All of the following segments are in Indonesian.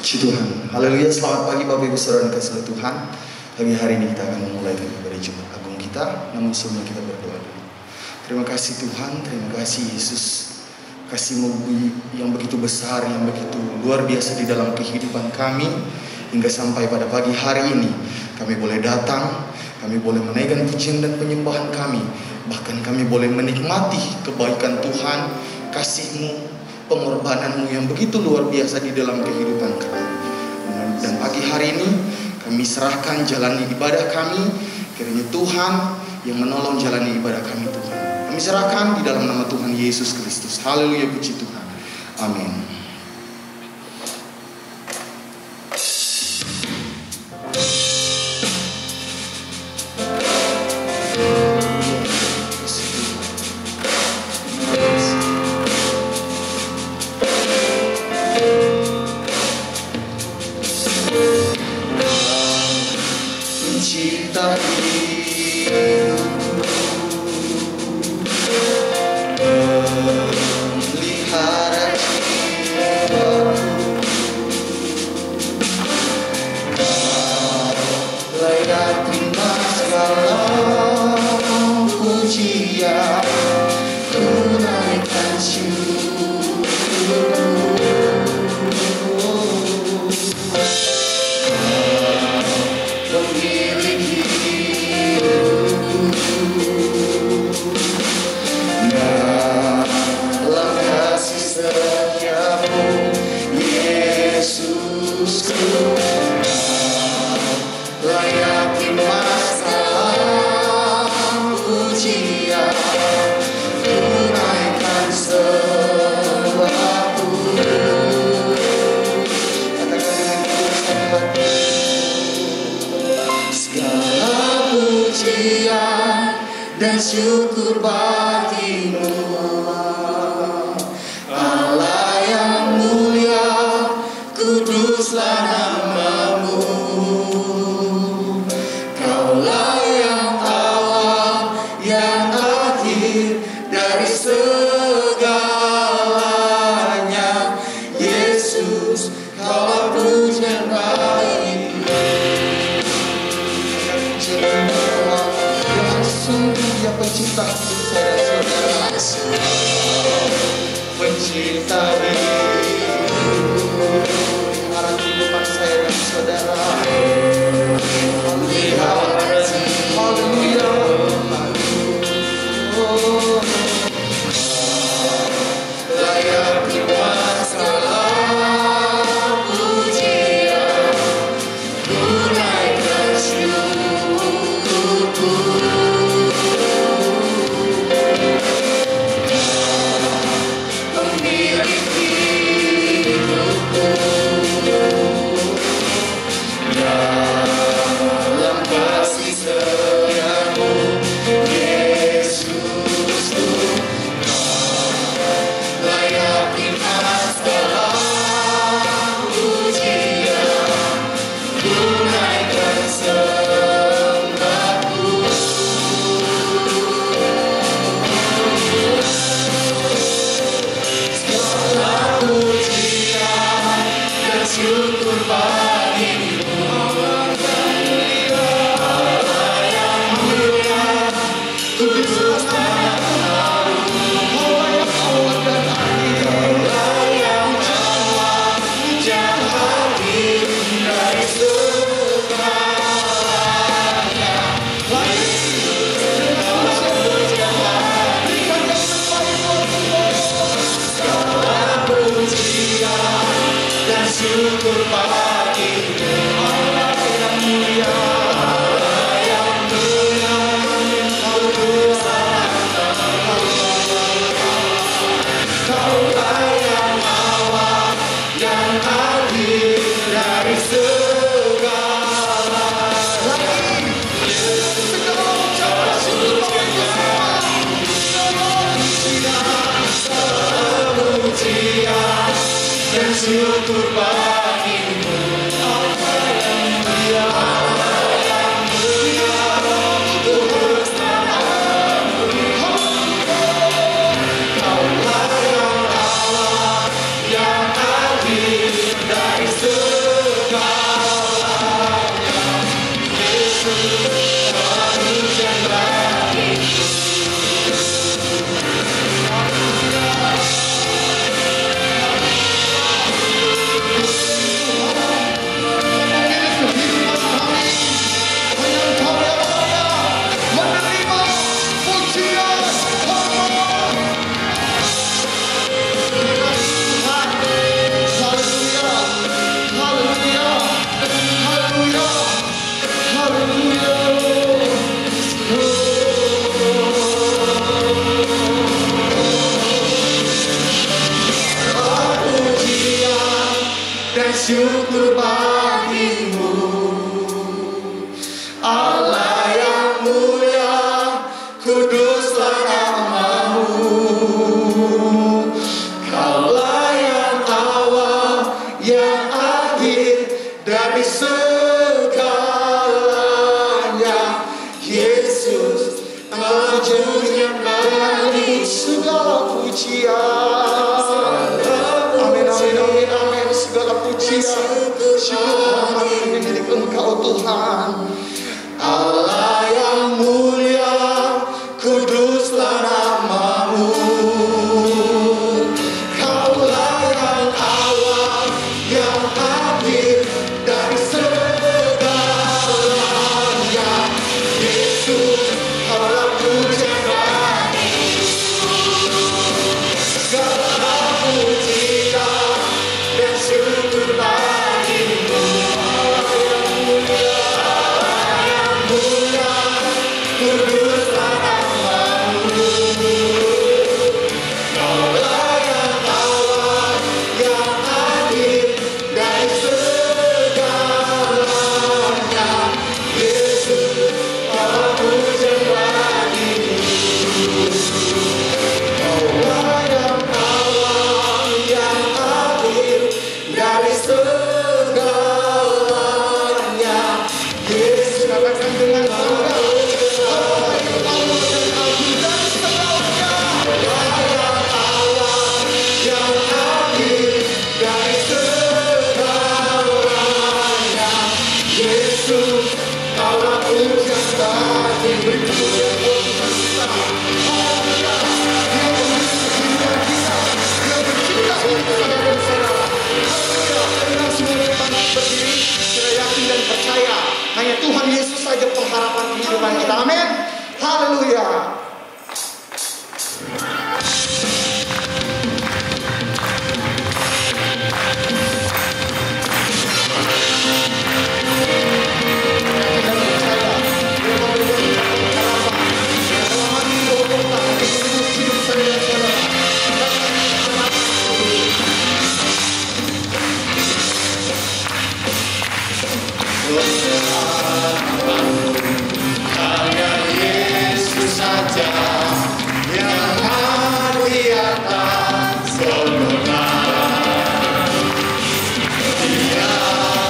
Puji Tuhan. Haleluya. Selamat pagi Bapak Ibu Saudara yang kasih Tuhan. Pagi hari ini kita akan memulai dari ibadah Jumat Agung kita. Namun sebelumnya kita berdoa dulu. Terima kasih Tuhan, terima kasih Yesus. Kasih-Mu yang begitu besar, yang begitu luar biasa di dalam kehidupan kami. Hingga sampai pada pagi hari ini kami boleh datang, kami boleh menaikkan pujian dan penyembahan kami. Bahkan kami boleh menikmati kebaikan Tuhan, kasih-Mu, pengorbanan-Mu yang begitu luar biasa di dalam kehidupan kami. Dan pagi hari ini kami serahkan jalani ibadah kami, kiranya Tuhan yang menolong jalani ibadah kami Tuhan. Kami serahkan di dalam nama Tuhan Yesus Kristus. Haleluya, puji Tuhan. Amin. Dan syukur bagimu, Allah yang mulia, kuduslah namamu. Kaulah yang awal, yang akhir dari segalanya. Yesus, Kaulah pujian baik. Sungguh Dia pencipta hidup saya dan saudara, pencipta hidup, arah kehidupan saya dan saudara. Haleluya, haleluya. Layak terima salam pujian, ku naikkan syukurku. segalanya. Yesus dengan segala pujian. Amin, amin, amin, amin. Segala pujian, syukur, hormat milik Engkau Tuhan. Allah yang mulia, kuduslah namamu. Kaulah yang awal, yang akhir dari segalanya. Yesus, kaulah pujian segala pujian dan syukur bagimu. Allah yang mulia, kuduslah namamu. Kaulah yang awal, yang akhir dari segalanya. Yesus, kaulah pujian bagimu. Kaulah yang awal, yang akhir dari segalanya. Yesus, katakan dengan bangga. Yang akhir dari segalanya. Yesus, kaulah pujian bagi berpujian Tuhan kita. Haleluya. Dia memberi kehidupan kita. Dia bercinta untuk saudara-saudara. Haleluya. Dengan semua kita berdiri, kita yakin dan percaya hanya Tuhan Yesus saja pengharapan kehidupan kita. Amin. Haleluya. Hanya Yesus saja yang ada di atas sorga. Dia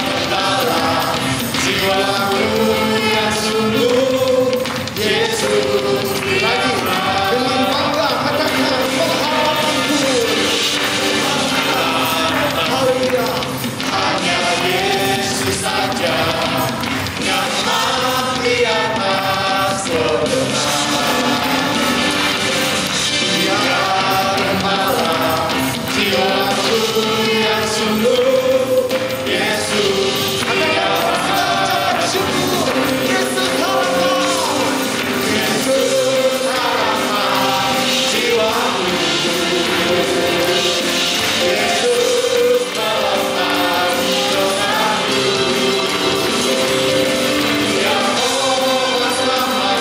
gembala jiwaku yang sungguh. Yesus lagi dengan bangga katakan pengharapanku. Haleluya. Hanya Yesus saja yang ada di atas sorga. Dia gembala jiwaku yang sungguh. Yesus katakan syukur. Yesus harapan. Yesus harapan jiwaku. Yesus melepas dosaku. Dia mohon selamat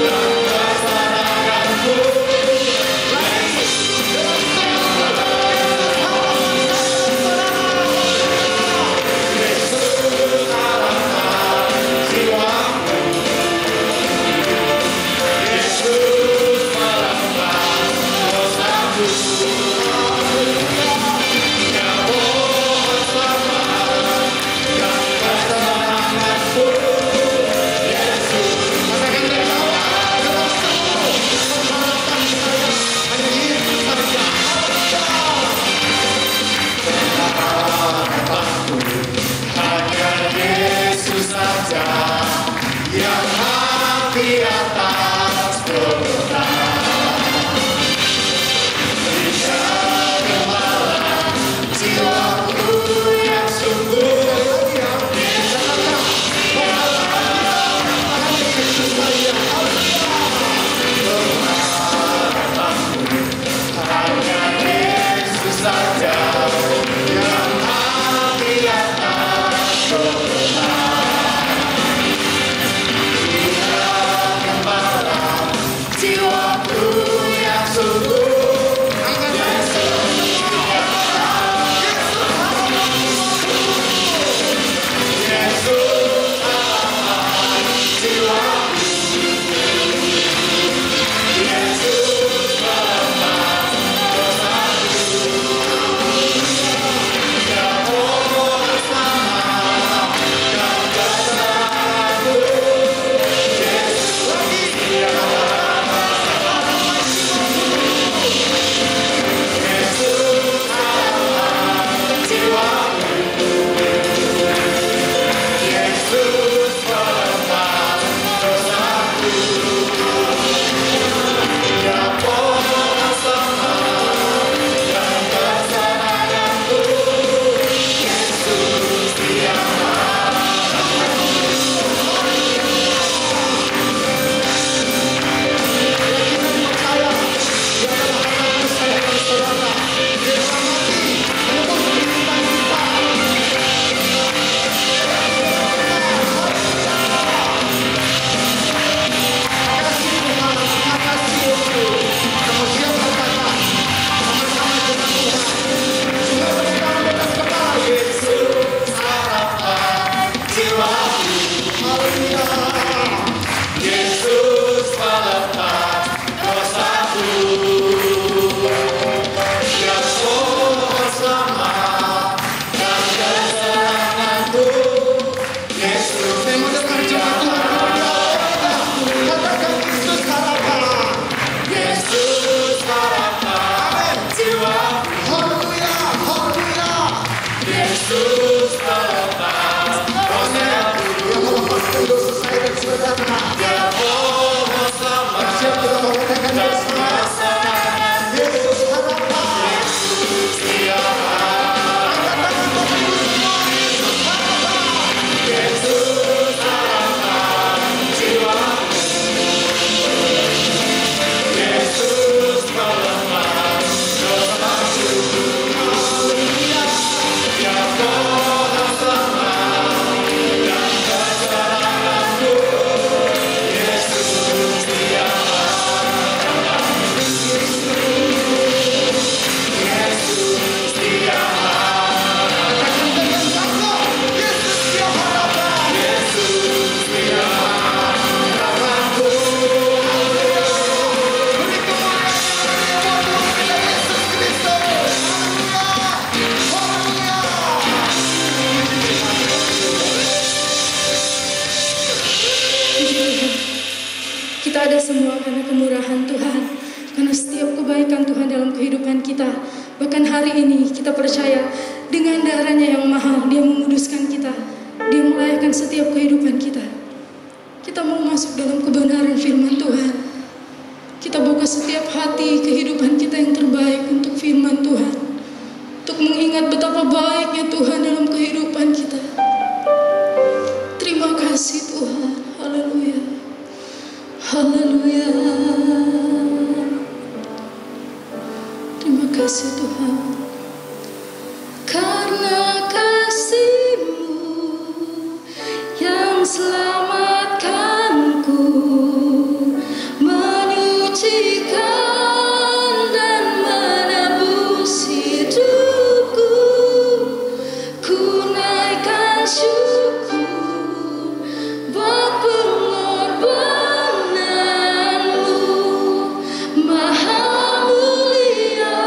dan kesenanganku. Yesus harapan jiwaku. Yesus melepas dosaku. Dia mohon selamat dan kesenanganku. Yesus katakan bersama dalam seluruh pengharapan saya hanya Yesus saja. Harapanku hanya Yesus saja yang ada di atas sorga. Dia gembala jiwaku yang sungguh. Hanya Yesus saja yang ada di atas sorga. Tidak ada semua karena kemurahan Tuhan, karena setiap kebaikan Tuhan dalam kehidupan kita. Bahkan hari ini kita percaya dengan darahnya yang mahal, Dia menguduskan kita, Dia melayakkan setiap kehidupan kita. Kita mau masuk dalam kebenaran firman Tuhan. Kita buka setiap hati kehidupan kita yang terbaik untuk firman Tuhan, untuk mengingat betapa baiknya Tuhan dalam kehidupan kita. Terima kasih Tuhan. Haleluya. Haleluya. Terima kasih Tuhan. Karena kasih-Mu yang selamatkanku, menyucikan dan menebus hidupku. Ku naikkan syukur buat pengorbanan-Mu, Maha mulia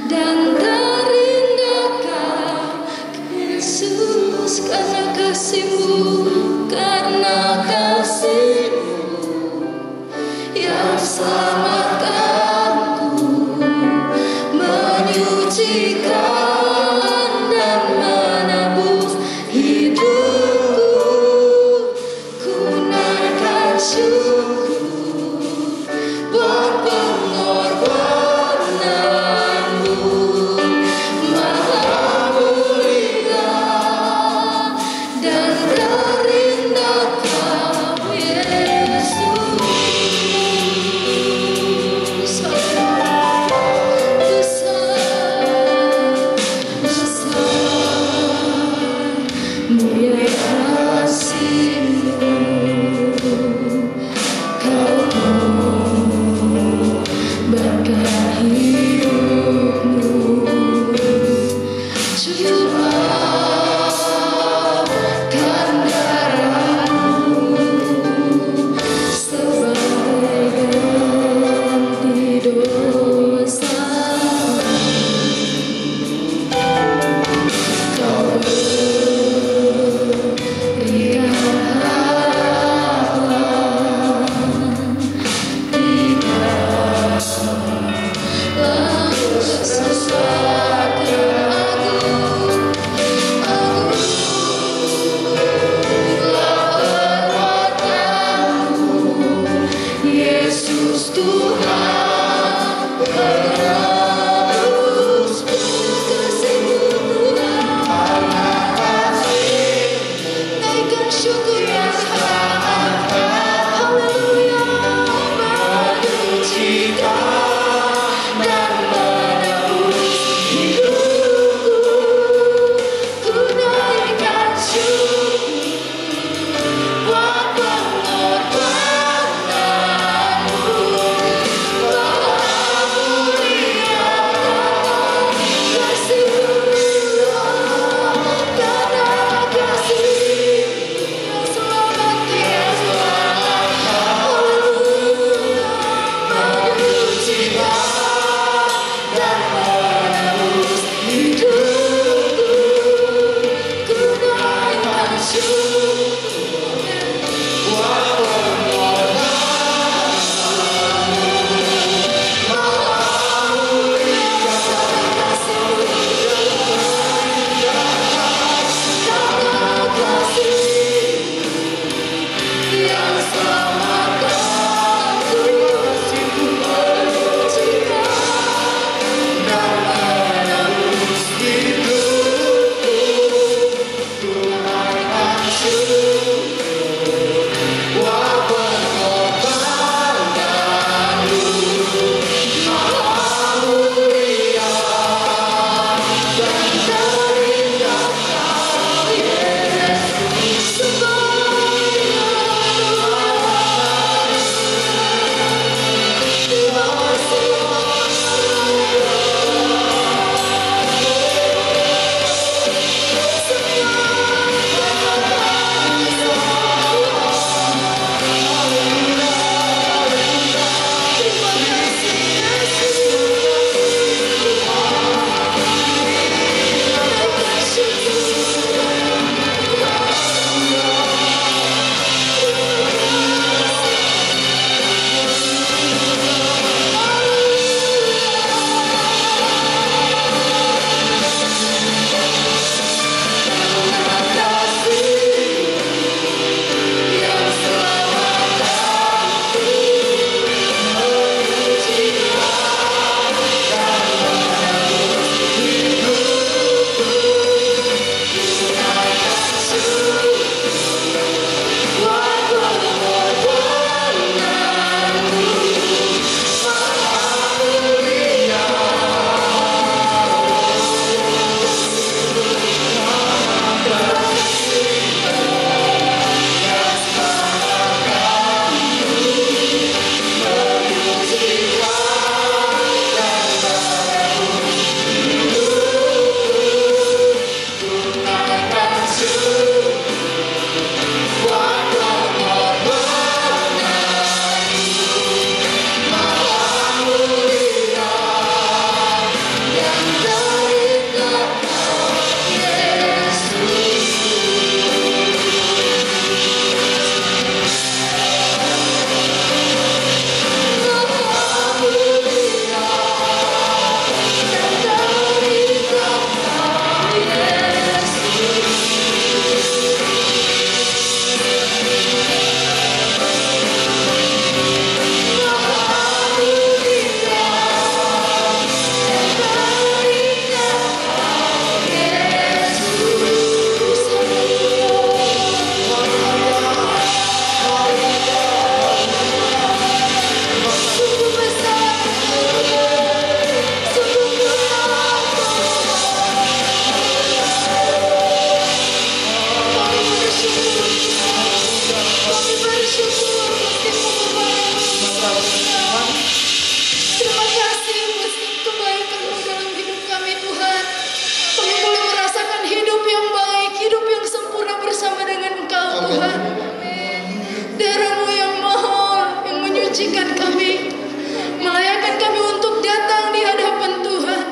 dan terindah Kau, Yesus. Karena kasih-Mu, karena kasih-Mu yang selamatkanku, menyucikan dan menebus hidupku. Ku naikkan syukur buat pengorbanan-Mu, Maha mulia dan terindah Kau, Yesus. Mulia kasih-Mu, Kau berkah hidupmu. Curahkan darah-Mu sebagai ganti dosa. Kau berikan harapan, tidak lalu sesuatu agunglah perbuatanmu, Yesus Tuhan, penebus kasih-Mu Tuhan. Naikkan syukur yang sama. Haleluya. Menyucikan dan menebus hidupku. Ku naikkan syukur buat pengorbanan-Mu, Maha mulia kasih-Mu, karena kasih-Mu yang selamatkan. Haleluya. Menyucikan dan menebus hidupku. Ku naikkan syukur buat pengorbanan-Mu, Maha mulia kasih-Mu, karena kasih-Mu yang selamatkanku, menyucikan dan menebus hidupku. Ku naikkan syukur buat pengorbanan-Mu, Maha mulia dan terindah Kau, Yesus. Semuanya terima kasih. Semuanya Tuhan. Darah-Mu yang mahal yang menyucikan kami, melayakkan kami untuk datang di hadapan Tuhan,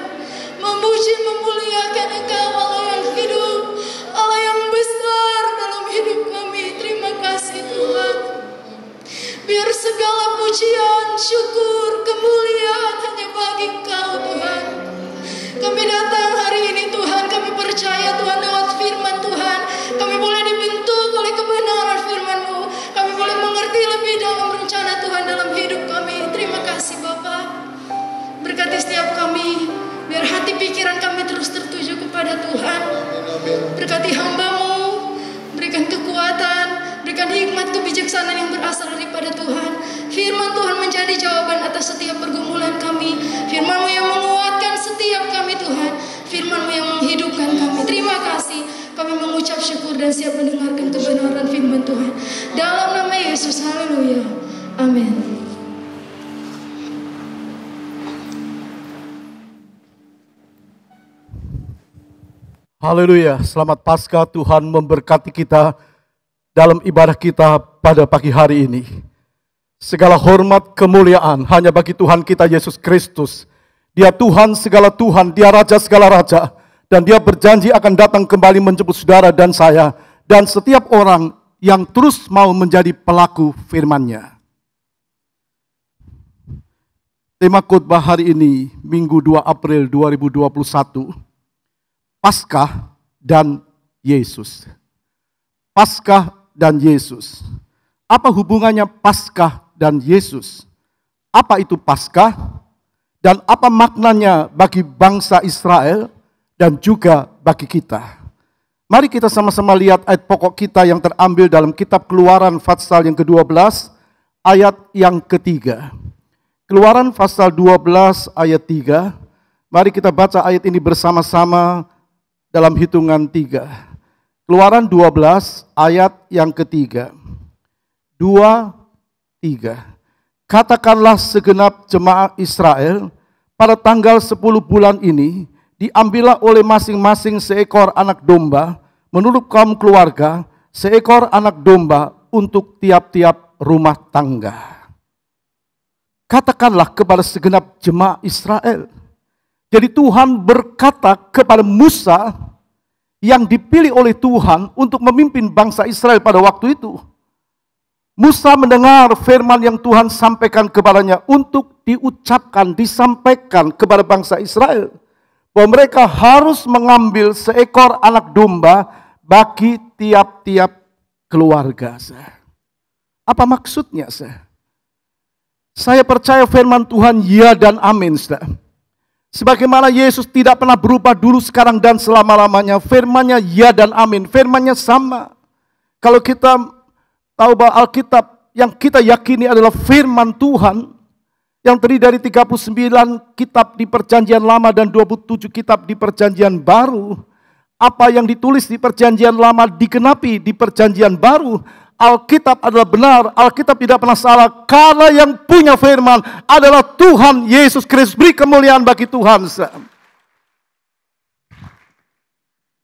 memuji memuliakan Engkau, Allah yang hidup, Allah yang besar dalam hidup kami. Terima kasih Tuhan. Biar segala pujian, syukur, kemuliaan hanya bagi Engkau Tuhan. Kami datang hari ini Tuhan, kami percaya Tuhan lewat firman Tuhan, kami boleh dibentuk oleh kebenaran firman-Mu, kami boleh mengerti lebih dalam rencana Tuhan dalam hidup kami. Terima kasih Bapa. Berkati setiap kami, biar hati pikiran kami terus tertuju kepada Tuhan. Berkati hamba-Mu, berikan kekuatan, berikan hikmat kebijaksanaan yang berasal daripada Tuhan. Firman Tuhan menjadi jawaban atas setiap pergumulan kami. Firman-Mu yang menguatkan setiap kami Tuhan. Firman-Mu yang menghidupkan kami. Terima kasih. Kami mengucap syukur dan siap mendengarkan kebenaran firman Tuhan. Dalam nama Yesus, haleluya. Amin. Haleluya, selamat Paskah. Tuhan memberkati kita dalam ibadah kita pada pagi hari ini. Segala hormat kemuliaan hanya bagi Tuhan kita Yesus Kristus. Dia Tuhan segala Tuhan, Dia Raja segala Raja. Dan Dia berjanji akan datang kembali menjemput saudara dan saya, dan setiap orang yang terus mau menjadi pelaku firman-Nya. Tema khotbah hari ini, Minggu 2 April 2021, Paskah dan Yesus. Paskah dan Yesus. Apa hubungannya Paskah dan Yesus? Apa itu Paskah? Dan apa maknanya bagi bangsa Israel dan juga bagi kita? Mari kita sama-sama lihat ayat pokok kita yang terambil dalam kitab Keluaran pasal yang ke-12 ayat yang ketiga. Keluaran pasal 12 ayat 3. Mari kita baca ayat ini bersama-sama dalam hitungan 3. Keluaran 12 ayat yang ketiga. 2, 3. Katakanlah segenap jemaat Israel, pada tanggal 10 bulan ini, diambillah oleh masing-masing seekor anak domba, menurut kaum keluarga, seekor anak domba untuk tiap-tiap rumah tangga. Katakanlah kepada segenap jemaat Israel. Jadi Tuhan berkata kepada Musa yang dipilih oleh Tuhan untuk memimpin bangsa Israel pada waktu itu. Musa mendengar firman yang Tuhan sampaikan kepadanya untuk diucapkan, disampaikan kepada bangsa Israel. Bahwa mereka harus mengambil seekor anak domba bagi tiap-tiap keluarga. Apa maksudnya? Saya percaya firman Tuhan ya dan amin. Sebagaimana Yesus tidak pernah berubah dulu, sekarang, dan selama-lamanya. Firman-Nya ya dan amin. Firman-Nya sama. Kalau kita tahu bahwa Alkitab yang kita yakini adalah firman Tuhan, yang terdiri dari 39 kitab di Perjanjian Lama dan 27 kitab di Perjanjian Baru. Apa yang ditulis di Perjanjian Lama digenapi di Perjanjian Baru. Alkitab adalah benar, Alkitab tidak pernah salah, karena yang punya firman adalah Tuhan Yesus Kristus. Beri kemuliaan bagi Tuhan.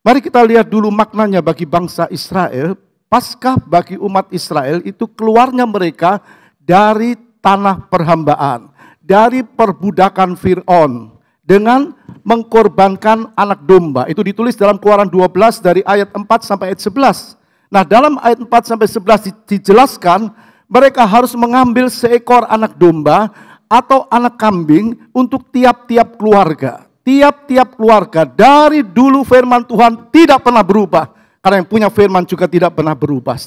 Mari kita lihat dulu maknanya bagi bangsa Israel. Paskah bagi umat Israel itu keluarnya mereka dari tanah perhambaan, dari perbudakan Fir'aun, dengan mengkorbankan anak domba. Itu ditulis dalam Keluaran 12 dari ayat 4 sampai ayat 11. Nah, dalam ayat 4 sampai 11 dijelaskan mereka harus mengambil seekor anak domba atau anak kambing untuk tiap-tiap keluarga. Tiap-tiap keluarga dari dulu firman Tuhan tidak pernah berubah. Karena yang punya firman juga tidak pernah berubah.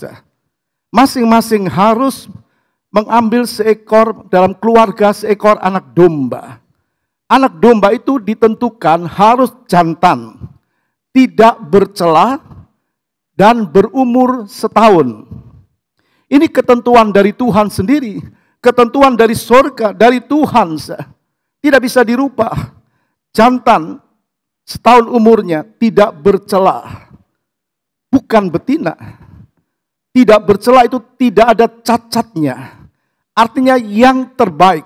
Masing-masing harus mengambil seekor dalam keluarga, seekor anak domba. Anak domba itu ditentukan harus jantan, tidak bercela, dan berumur setahun. Ini ketentuan dari Tuhan sendiri. Ketentuan dari surga, dari Tuhan. Tidak bisa dirubah. Jantan, setahun umurnya, tidak bercela. Bukan betina. Tidak bercela itu tidak ada cacatnya. Artinya yang terbaik.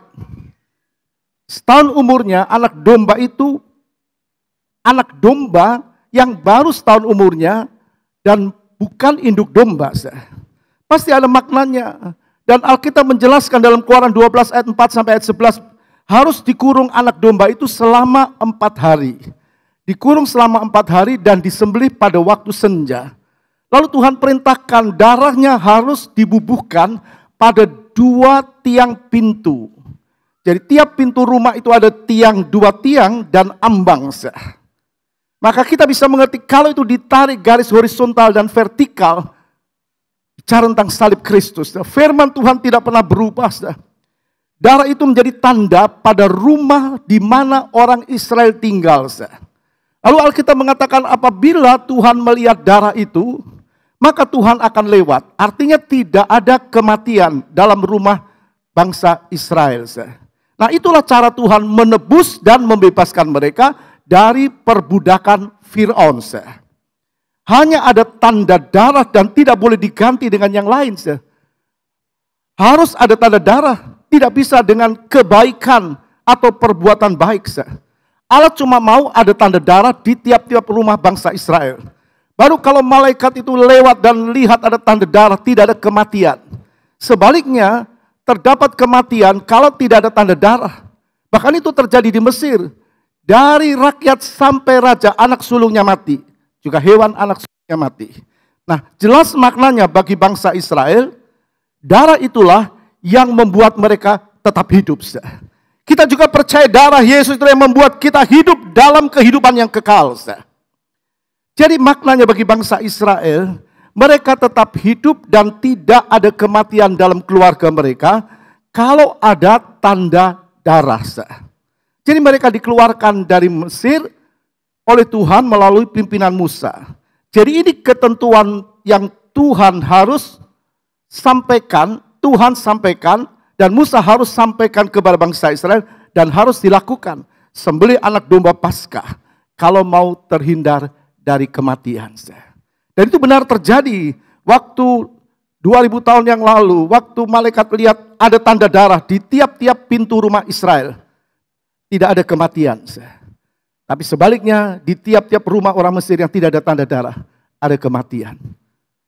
Setahun umurnya, anak domba itu, anak domba yang baru setahun umurnya, dan bukan induk domba. Pasti ada maknanya. Dan Alkitab menjelaskan dalam Keluaran 12 ayat 4 sampai ayat 11, harus dikurung anak domba itu selama 4 hari. Dikurung selama 4 hari dan disembelih pada waktu senja. Lalu Tuhan perintahkan darahnya harus dibubuhkan pada 2 tiang pintu. Jadi tiap pintu rumah itu ada 2 tiang dan ambang. Maka kita bisa mengerti kalau itu ditarik garis horizontal dan vertikal, bicara tentang salib Kristus. Firman Tuhan tidak pernah berubah. Darah itu menjadi tanda pada rumah di mana orang Israel tinggal. Lalu Alkitab mengatakan apabila Tuhan melihat darah itu, maka Tuhan akan lewat. Artinya tidak ada kematian dalam rumah bangsa Israel. Nah, itulah cara Tuhan menebus dan membebaskan mereka dari perbudakan Firaun. Hanya ada tanda darah dan tidak boleh diganti dengan yang lain. Harus ada tanda darah, tidak bisa dengan kebaikan atau perbuatan baik. Allah cuma mau ada tanda darah di tiap-tiap rumah bangsa Israel. Baru kalau malaikat itu lewat dan lihat ada tanda darah, tidak ada kematian. Sebaliknya, terdapat kematian kalau tidak ada tanda darah. Bahkan itu terjadi di Mesir. Dari rakyat sampai raja, anak sulungnya mati. Juga hewan anak sulungnya mati. Nah, jelas maknanya bagi bangsa Israel, darah itulah yang membuat mereka tetap hidup. Kita juga percaya darah Yesus itu yang membuat kita hidup dalam kehidupan yang kekal. Jadi maknanya bagi bangsa Israel, mereka tetap hidup dan tidak ada kematian dalam keluarga mereka kalau ada tanda darah. Jadi mereka dikeluarkan dari Mesir oleh Tuhan melalui pimpinan Musa. Jadi ini ketentuan yang Tuhan harus sampaikan, dan Musa harus sampaikan kepada bangsa Israel dan harus dilakukan. Sembelih anak domba Paskah kalau mau terhindar dari kematian. Dan itu benar terjadi waktu 2000 tahun yang lalu, waktu malaikat lihat ada tanda darah di tiap-tiap pintu rumah Israel. Tidak ada kematian. Tapi sebaliknya di tiap-tiap rumah orang Mesir yang tidak ada tanda darah, ada kematian.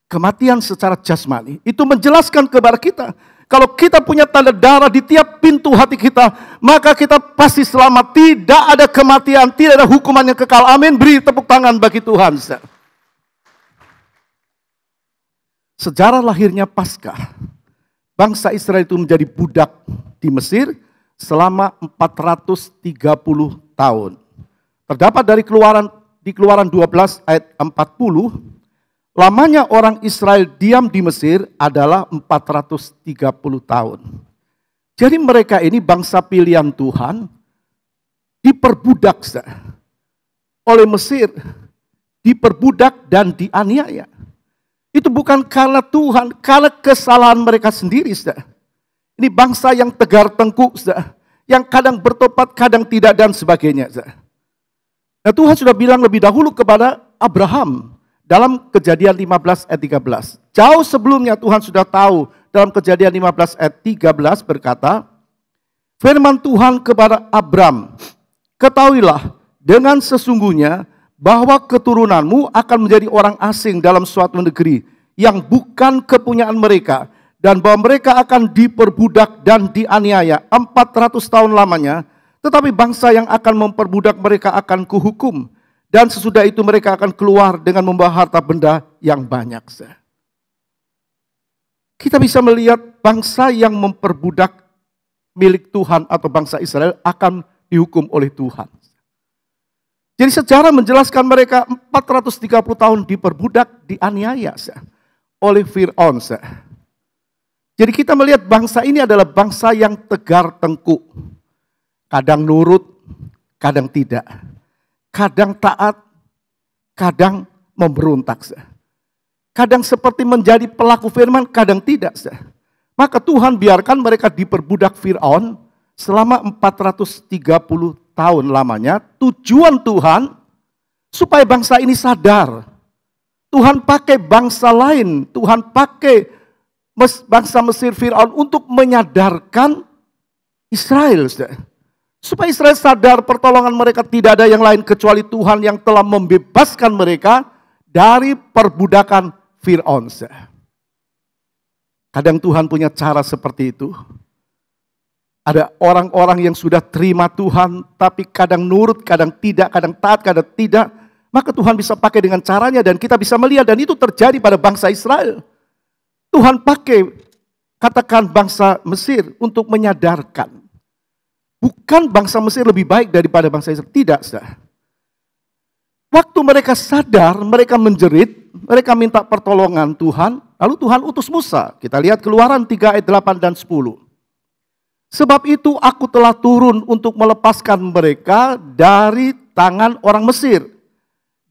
Kematian secara jasmani. Itu menjelaskan kepada kita, kalau kita punya tanda darah di tiap pintu hati kita, maka kita pasti selamat. Tidak ada kematian, tidak ada hukuman yang kekal. Amin. Beri tepuk tangan bagi Tuhan. Sejarah lahirnya Paskah. Bangsa Israel itu menjadi budak di Mesir selama 430 tahun. Terdapat dari Keluaran 12 ayat 40, lamanya orang Israel diam di Mesir adalah 430 tahun. Jadi mereka ini bangsa pilihan Tuhan, diperbudak oleh Mesir, diperbudak dan dianiaya. Itu bukan karena Tuhan, karena kesalahan mereka sendiri. Ini bangsa yang tegar tengkuk, yang kadang bertobat, kadang tidak dan sebagainya. Nah, Tuhan sudah bilang lebih dahulu kepada Abraham dalam Kejadian 15 ayat 13. Jauh sebelumnya Tuhan sudah tahu dalam Kejadian 15 ayat 13 berkata, firman Tuhan kepada Abram, ketahuilah dengan sesungguhnya bahwa keturunanmu akan menjadi orang asing dalam suatu negeri yang bukan kepunyaan mereka, dan bahwa mereka akan diperbudak dan dianiaya 400 tahun lamanya. Tetapi bangsa yang akan memperbudak mereka akan kuhukum. Dan sesudah itu mereka akan keluar dengan membawa harta benda yang banyak. Kita bisa melihat bangsa yang memperbudak milik Tuhan atau bangsa Israel akan dihukum oleh Tuhan. Jadi sejarah menjelaskan mereka 430 tahun diperbudak, dianiaya oleh Firaun. Jadi kita melihat bangsa ini adalah bangsa yang tegar tengkuk. Kadang nurut, kadang tidak. Kadang taat, kadang memberontak. Kadang seperti menjadi pelaku firman, kadang tidak. Maka Tuhan biarkan mereka diperbudak Firaun selama 430 tahun lamanya. Tujuan Tuhan supaya bangsa ini sadar. Tuhan pakai bangsa lain, Tuhan pakai bangsa Mesir Firaun untuk menyadarkan Israel. Supaya Israel sadar pertolongan mereka tidak ada yang lain kecuali Tuhan yang telah membebaskan mereka dari perbudakan Firaun. Kadang Tuhan punya cara seperti itu. Ada orang-orang yang sudah terima Tuhan, tapi kadang nurut, kadang tidak, kadang taat, kadang tidak. Maka Tuhan bisa pakai dengan caranya dan kita bisa melihat. Dan itu terjadi pada bangsa Israel. Tuhan pakai, katakan bangsa Mesir untuk menyadarkan. Bukan bangsa Mesir lebih baik daripada bangsa Israel. Tidak, saudara. Waktu mereka sadar, mereka menjerit, mereka minta pertolongan Tuhan. Lalu Tuhan utus Musa. Kita lihat Keluaran 3 ayat 8 dan 10. Sebab itu aku telah turun untuk melepaskan mereka dari tangan orang Mesir.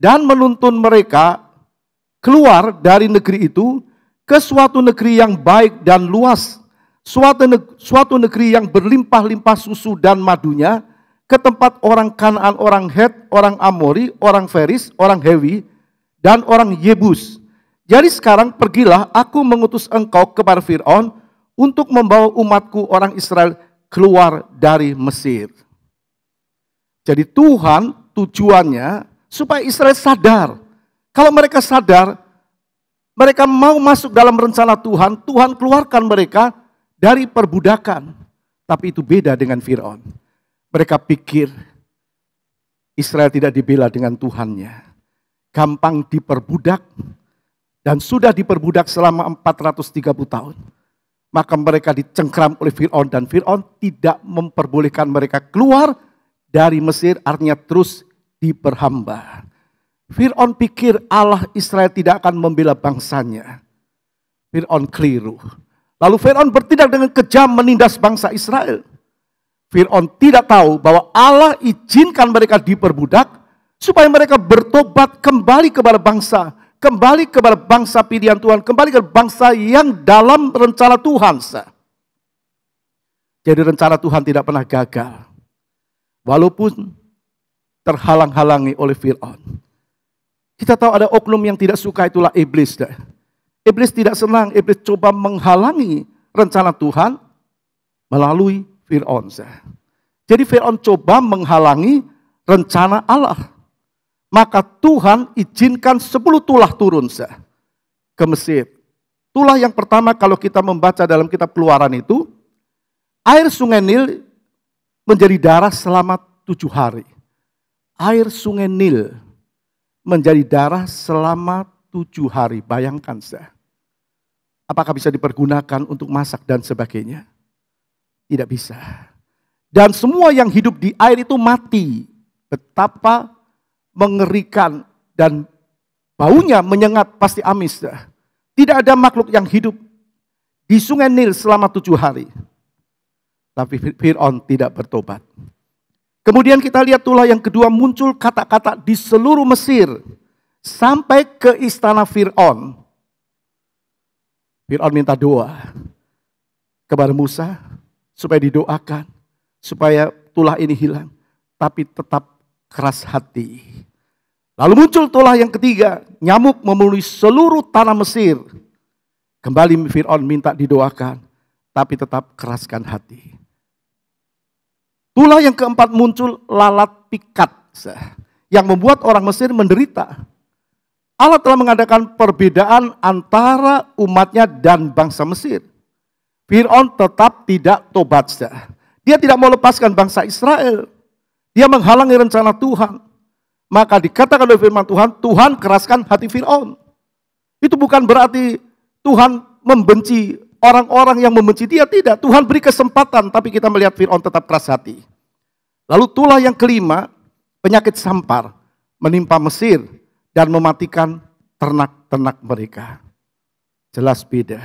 Dan menuntun mereka keluar dari negeri itu ke suatu negeri yang baik dan luas. Suatu negeri yang berlimpah-limpah susu dan madunya. Ke tempat orang Kanaan, orang Het, orang Amori, orang Feris, orang Hewi, dan orang Yebus. Jadi sekarang pergilah, aku mengutus engkau kepada Fir'aun untuk membawa umatku orang Israel keluar dari Mesir. Jadi Tuhan tujuannya supaya Israel sadar. Kalau mereka sadar, mereka mau masuk dalam rencana Tuhan, Tuhan keluarkan mereka dari perbudakan. Tapi itu beda dengan Fir'aun. Mereka pikir Israel tidak dibela dengan Tuhannya. Gampang diperbudak dan sudah diperbudak selama 430 tahun. Maka mereka dicengkram oleh Fir'aun dan Fir'aun tidak memperbolehkan mereka keluar dari Mesir, artinya terus diperhamba. Fir'aun pikir Allah Israel tidak akan membela bangsanya. Fir'aun keliru. Lalu Fir'aun bertindak dengan kejam menindas bangsa Israel. Fir'aun tidak tahu bahwa Allah izinkan mereka diperbudak supaya mereka bertobat kembali kepada bangsa. Kembali kepada bangsa pilihan Tuhan, kembali ke bangsa yang dalam rencana Tuhan. Jadi rencana Tuhan tidak pernah gagal. Walaupun terhalang-halangi oleh Fir'aun. Kita tahu ada oknum yang tidak suka, itulah iblis. Iblis tidak senang, iblis coba menghalangi rencana Tuhan melalui Fir'aun. Jadi Fir'aun coba menghalangi rencana Allah. Maka Tuhan izinkan 10 tulah turun ke Mesir. Tulah yang pertama kalau kita membaca dalam kitab Keluaran itu, air sungai Nil menjadi darah selama 7 hari. Air sungai Nil menjadi darah selama 7 hari. Bayangkan apakah bisa dipergunakan untuk masak dan sebagainya? Tidak bisa. Dan semua yang hidup di air itu mati. Betapa mengerikan dan baunya menyengat, pasti amis. Tidak ada makhluk yang hidup di sungai Nil selama 7 hari. Tapi Fir'aun tidak bertobat. Kemudian kita lihat tulah yang kedua, muncul kata-kata di seluruh Mesir. Sampai ke istana Fir'aun. Fir'aun minta doa kepada Musa supaya didoakan. Supaya tulah ini hilang. Tapi tetap keras hati. Lalu muncul tulah yang ketiga, nyamuk memenuhi seluruh tanah Mesir. Kembali Fir'aun minta didoakan, tapi tetap keraskan hati. Tulah yang keempat muncul lalat pikat, yang membuat orang Mesir menderita. Allah telah mengadakan perbedaan antara umatnya dan bangsa Mesir. Fir'aun tetap tidak tobat. Dia tidak mau lepaskan bangsa Israel. Dia menghalangi rencana Tuhan. Maka dikatakan oleh firman Tuhan, Tuhan keraskan hati Fir'aun. Itu bukan berarti Tuhan membenci orang-orang yang membenci dia, tidak. Tuhan beri kesempatan, tapi kita melihat Fir'aun tetap keras hati. Lalu tulah yang kelima, penyakit sampar menimpa Mesir dan mematikan ternak-ternak mereka. Jelas beda.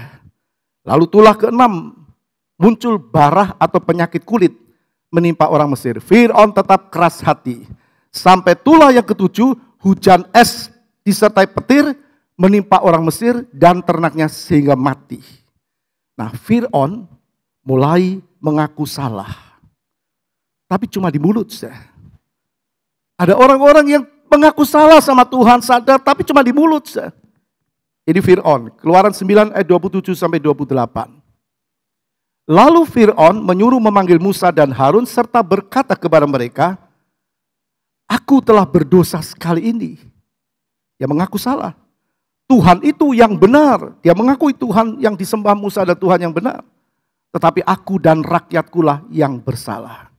Lalu tulah keenam, muncul barah atau penyakit kulit menimpa orang Mesir. Fir'aun tetap keras hati. Sampai tulah yang ketujuh, hujan es disertai petir menimpa orang Mesir dan ternaknya sehingga mati. Nah, Fir'aun mulai mengaku salah. Tapi cuma di mulut. Ada orang-orang yang mengaku salah sama Tuhan, sadar, tapi cuma di mulut. Ini Fir'aun, Keluaran 9 ayat 27 sampai 28. Lalu Fir'aun menyuruh memanggil Musa dan Harun serta berkata kepada mereka, aku telah berdosa sekali ini. Yang mengaku salah. Tuhan itu yang benar. Dia mengakui Tuhan yang disembah Musa adalah Tuhan yang benar. Tetapi aku dan rakyatkulah yang bersalah.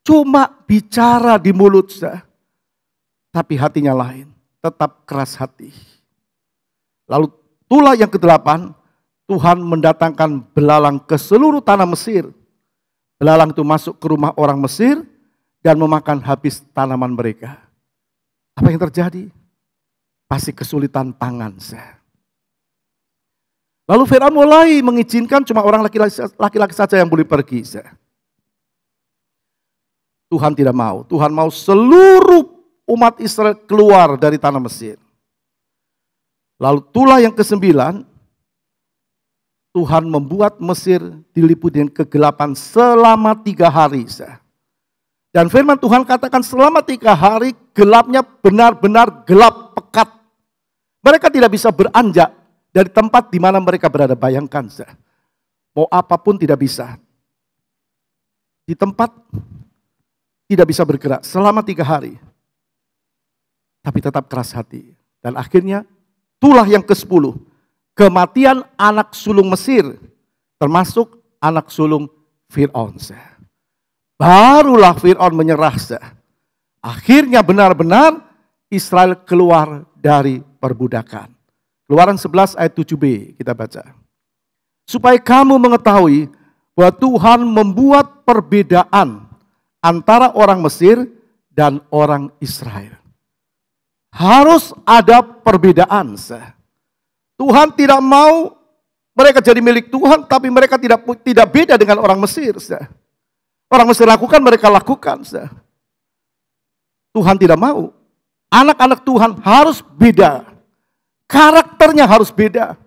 Cuma bicara di mulut, tapi hatinya lain. Tetap keras hati. Lalu tulah yang ke-8, Tuhan mendatangkan belalang ke seluruh tanah Mesir. Belalang itu masuk ke rumah orang Mesir dan memakan habis tanaman mereka. Apa yang terjadi? Pasti kesulitan pangan. Lalu Firaun mulai mengizinkan cuma orang laki-laki saja yang boleh pergi. Tuhan tidak mau. Tuhan mau seluruh umat Israel keluar dari tanah Mesir. Lalu tulah yang ke-9, Tuhan membuat Mesir diliputi dengan kegelapan selama 3 hari. Dan firman Tuhan katakan selama 3 hari gelapnya benar-benar gelap pekat. Mereka tidak bisa beranjak dari tempat di mana mereka berada. Bayangkan, mau apapun tidak bisa. Di tempat tidak bisa bergerak selama 3 hari. Tapi tetap keras hati. Dan akhirnya tulah yang ke-10. Kematian anak sulung Mesir. Termasuk anak sulung Fir'aun. Barulah Fir'aun menyerah. Akhirnya benar-benar Israel keluar dari perbudakan. Keluaran 11 ayat 7b kita baca. Supaya kamu mengetahui bahwa Tuhan membuat perbedaan antara orang Mesir dan orang Israel. Harus ada perbedaan. Tuhan tidak mau mereka jadi milik Tuhan, tapi mereka tidak beda dengan orang Mesir. Orang Mesir lakukan, mereka lakukan. Tuhan tidak mau. Anak-anak Tuhan harus beda. Karakternya harus beda.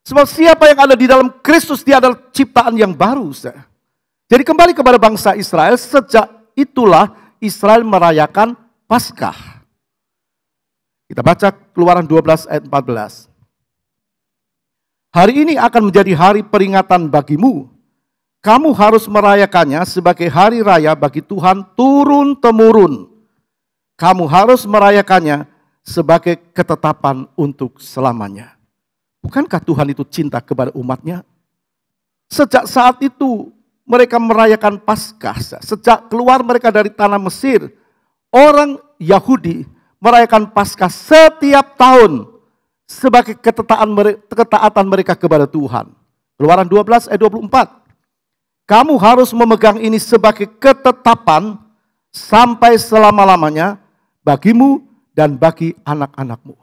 Sebab siapa yang ada di dalam Kristus, dia adalah ciptaan yang baru. Jadi kembali kepada bangsa Israel, sejak itulah Israel merayakan Paskah. Kita baca Keluaran 12 ayat 14. Hari ini akan menjadi hari peringatan bagimu. Kamu harus merayakannya sebagai hari raya bagi Tuhan turun-temurun. Kamu harus merayakannya sebagai ketetapan untuk selamanya. Bukankah Tuhan itu cinta kepada umatnya? Sejak saat itu mereka merayakan Paskah. Sejak keluar mereka dari tanah Mesir, orang Yahudi merayakan Paskah setiap tahun sebagai ketaatan mereka kepada Tuhan. Keluaran 12 ayat 24. Kamu harus memegang ini sebagai ketetapan sampai selama-lamanya bagimu dan bagi anak-anakmu.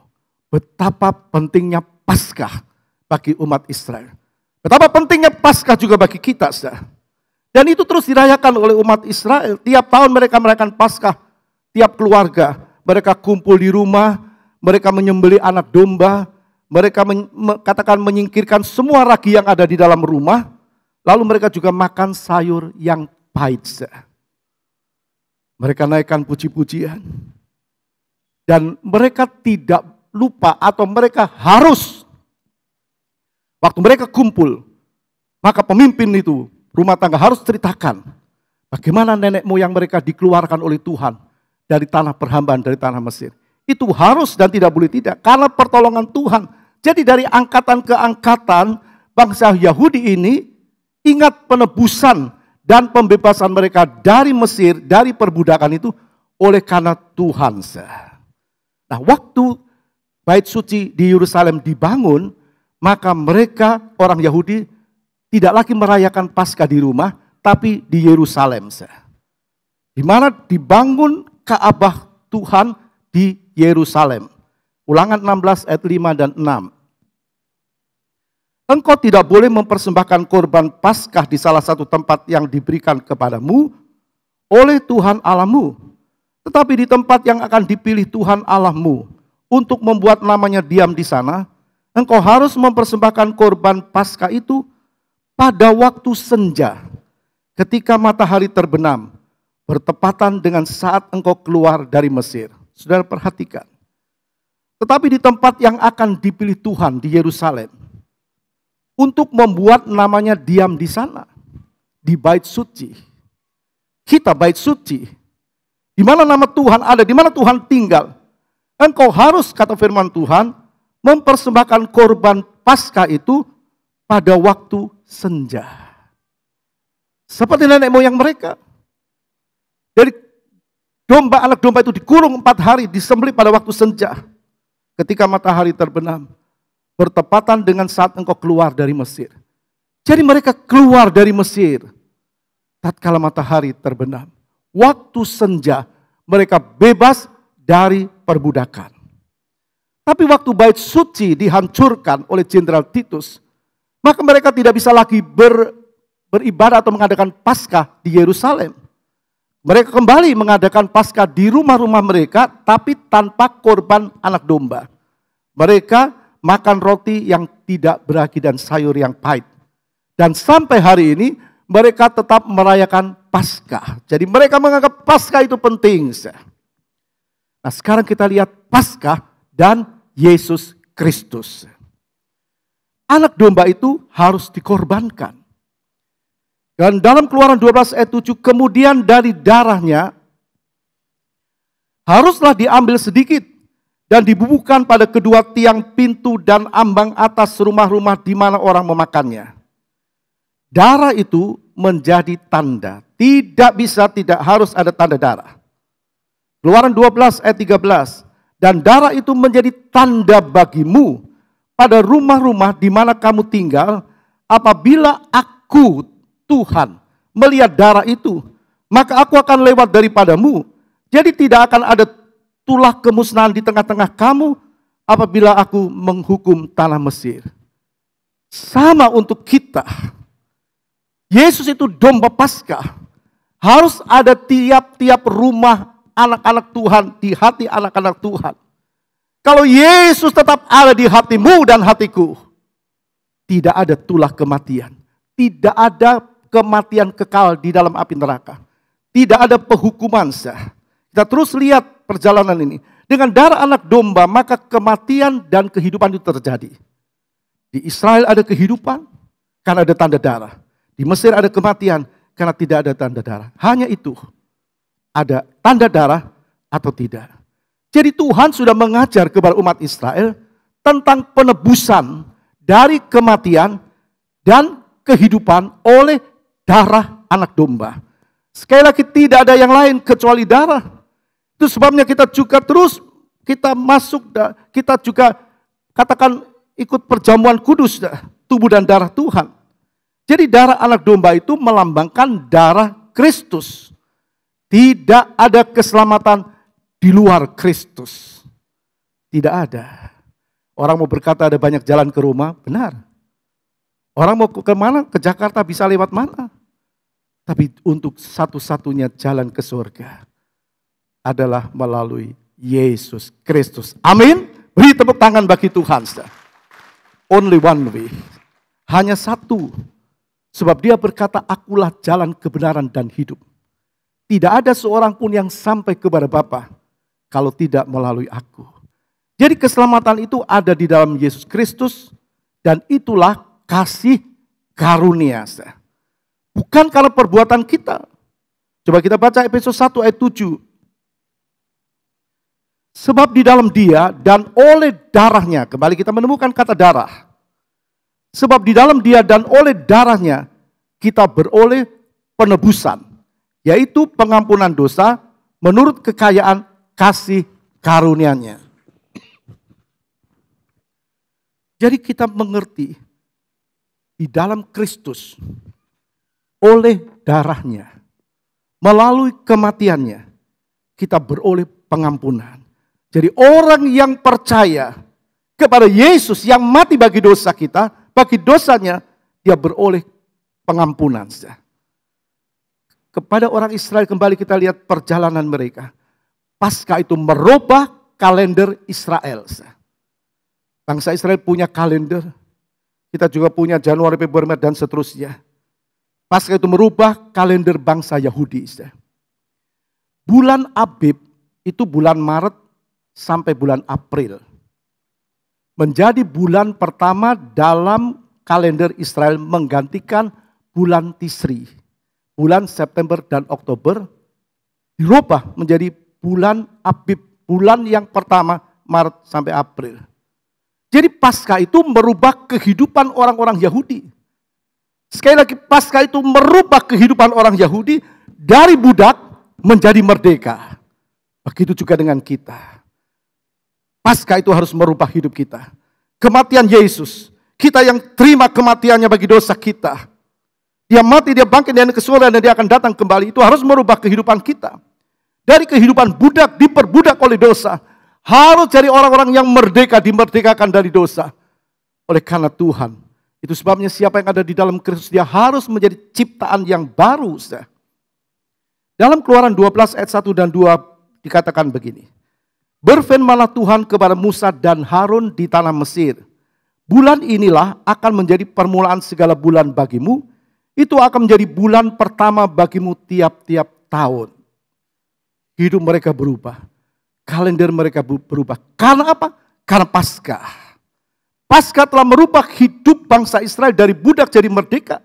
Betapa pentingnya Paskah bagi umat Israel. Betapa pentingnya Paskah juga bagi kita. Dan itu terus dirayakan oleh umat Israel. Tiap tahun mereka merayakan Paskah. Tiap keluarga mereka kumpul di rumah. Mereka menyembelih anak domba. Mereka menyingkirkan semua ragi yang ada di dalam rumah. Lalu mereka juga makan sayur yang pahit. Mereka naikkan puji-pujian. Dan mereka tidak lupa atau mereka harus. Waktu mereka kumpul, maka pemimpin itu, rumah tangga harus ceritakan. Bagaimana nenek moyang mereka dikeluarkan oleh Tuhan dari tanah perhambaan, dari tanah Mesir. Itu harus dan tidak boleh tidak. Karena pertolongan Tuhan. Jadi dari angkatan ke angkatan, bangsa Yahudi ini ingat penebusan dan pembebasan mereka dari Mesir, dari perbudakan itu oleh karena Tuhan. Nah, waktu bait suci di Yerusalem dibangun, maka mereka orang Yahudi tidak lagi merayakan Paskah di rumah, tapi di Yerusalem. Di mana dibangun Ka'bah Tuhan di Yerusalem. Ulangan 16 ayat 5 dan 6. Engkau tidak boleh mempersembahkan korban Paskah di salah satu tempat yang diberikan kepadamu oleh Tuhan Allahmu, tetapi di tempat yang akan dipilih Tuhan Allahmu untuk membuat namanya diam di sana. Engkau harus mempersembahkan korban Paskah itu pada waktu senja, ketika matahari terbenam, bertepatan dengan saat engkau keluar dari Mesir. Saudara perhatikan. Tetapi di tempat yang akan dipilih Tuhan di Yerusalem, untuk membuat namanya diam di sana, di bait suci. Kita bait suci, di mana nama Tuhan ada, di mana Tuhan tinggal. Engkau harus, kata firman Tuhan, mempersembahkan korban Paskah itu pada waktu senja. Seperti nenek moyang mereka. Jadi anak domba itu dikurung 4 hari, disembelih pada waktu senja. Ketika matahari terbenam, bertepatan dengan saat engkau keluar dari Mesir. Jadi mereka keluar dari Mesir tatkala matahari terbenam. Waktu senja mereka bebas dari perbudakan. Tapi waktu bait suci dihancurkan oleh Jenderal Titus, maka mereka tidak bisa lagi beribadah atau mengadakan Paskah di Yerusalem. Mereka kembali mengadakan Paskah di rumah-rumah mereka, tapi tanpa korban anak domba. Mereka makan roti yang tidak beragi dan sayur yang pahit. Dan sampai hari ini mereka tetap merayakan Paskah. Jadi mereka menganggap Paskah itu penting. Nah, sekarang kita lihat Paskah dan Yesus Kristus. Anak domba itu harus dikorbankan. Dan dalam Keluaran 12 ayat 7, kemudian dari darahnya haruslah diambil sedikit dan dibubuhkan pada kedua tiang pintu dan ambang atas rumah-rumah di mana orang memakannya. Darah itu menjadi tanda. Tidak bisa, tidak harus ada tanda darah. Keluaran 12 ayat 13. Dan darah itu menjadi tanda bagimu pada rumah-rumah di mana kamu tinggal. Apabila aku, Tuhan, melihat darah itu, maka aku akan lewat daripadamu. Jadi tidak akan ada tulah kemusnahan di tengah-tengah kamu apabila aku menghukum tanah Mesir. Sama untuk kita. Yesus itu domba Paskah. Harus ada tiap-tiap rumah anak-anak Tuhan, di hati anak-anak Tuhan. Kalau Yesus tetap ada di hatimu dan hatiku, tidak ada tulah kematian. Tidak ada kematian kekal di dalam api neraka. Tidak ada penghukuman. Kita terus lihat perjalanan ini. Dengan darah anak domba, maka kematian dan kehidupan itu terjadi. Di Israel ada kehidupan, karena ada tanda darah. Di Mesir ada kematian, karena tidak ada tanda darah. Hanya itu. Ada tanda darah atau tidak. Jadi Tuhan sudah mengajar kepada umat Israel tentang penebusan dari kematian dan kehidupan oleh darah anak domba. Sekali lagi tidak ada yang lain kecuali darah. Itu sebabnya kita juga terus kita masuk, kita juga katakan ikut perjamuan kudus, tubuh dan darah Tuhan. Jadi darah anak domba itu melambangkan darah Kristus. Tidak ada keselamatan di luar Kristus. Tidak ada. Orang mau berkata ada banyak jalan ke Roma, benar. Orang mau ke mana? Ke Jakarta bisa lewat mana? Tapi untuk satu-satunya jalan ke surga adalah melalui Yesus Kristus. Amin. Beri tepuk tangan bagi Tuhan. Only one way. Hanya satu. Sebab dia berkata, akulah jalan kebenaran dan hidup. Tidak ada seorang pun yang sampai kepada Bapa kalau tidak melalui aku. Jadi keselamatan itu ada di dalam Yesus Kristus dan itulah kasih karunia. Bukan karena perbuatan kita. Coba kita baca Efesus 1 ayat 7. Sebab di dalam dia dan oleh darahnya, kembali kita menemukan kata darah. Sebab di dalam dia dan oleh darahnya kita beroleh penebusan. Yaitu pengampunan dosa menurut kekayaan kasih karunia-Nya. Jadi kita mengerti di dalam Kristus oleh darahnya, melalui kematiannya, kita beroleh pengampunan. Jadi orang yang percaya kepada Yesus yang mati bagi dosa kita, bagi dosanya, dia beroleh pengampunan. Kepada orang Israel kembali kita lihat perjalanan mereka. Paskah itu merubah kalender Israel. Bangsa Israel punya kalender. Kita juga punya Januari, Februari, dan seterusnya. Paskah itu merubah kalender bangsa Yahudi. Bulan Abib itu bulan Maret sampai bulan April. Menjadi bulan pertama dalam kalender Israel menggantikan bulan Tisri. Bulan September dan Oktober dirubah menjadi bulan Abib, bulan yang pertama Maret sampai April. Jadi Paskah itu merubah kehidupan orang-orang Yahudi. Sekali lagi, Paskah itu merubah kehidupan orang Yahudi dari budak menjadi merdeka. Begitu juga dengan kita. Paskah itu harus merubah hidup kita. Kematian Yesus, kita yang terima kematiannya bagi dosa kita. Dia mati, dia bangkit, dia ke surga, dan dia akan datang kembali. Itu harus merubah kehidupan kita. Dari kehidupan budak, diperbudak oleh dosa. Harus jadi orang-orang yang merdeka, dimerdekakan dari dosa. Oleh karena Tuhan. Itu sebabnya siapa yang ada di dalam Kristus, dia harus menjadi ciptaan yang baru. Dalam Keluaran 12 ayat 1 dan 2 dikatakan begini. Berfirmanlah Tuhan kepada Musa dan Harun di tanah Mesir. Bulan inilah akan menjadi permulaan segala bulan bagimu. Itu akan menjadi bulan pertama bagimu tiap-tiap tahun. Hidup mereka berubah. Kalender mereka berubah. Karena apa? Karena Paskah. Paskah telah merubah hidup bangsa Israel dari budak jadi merdeka.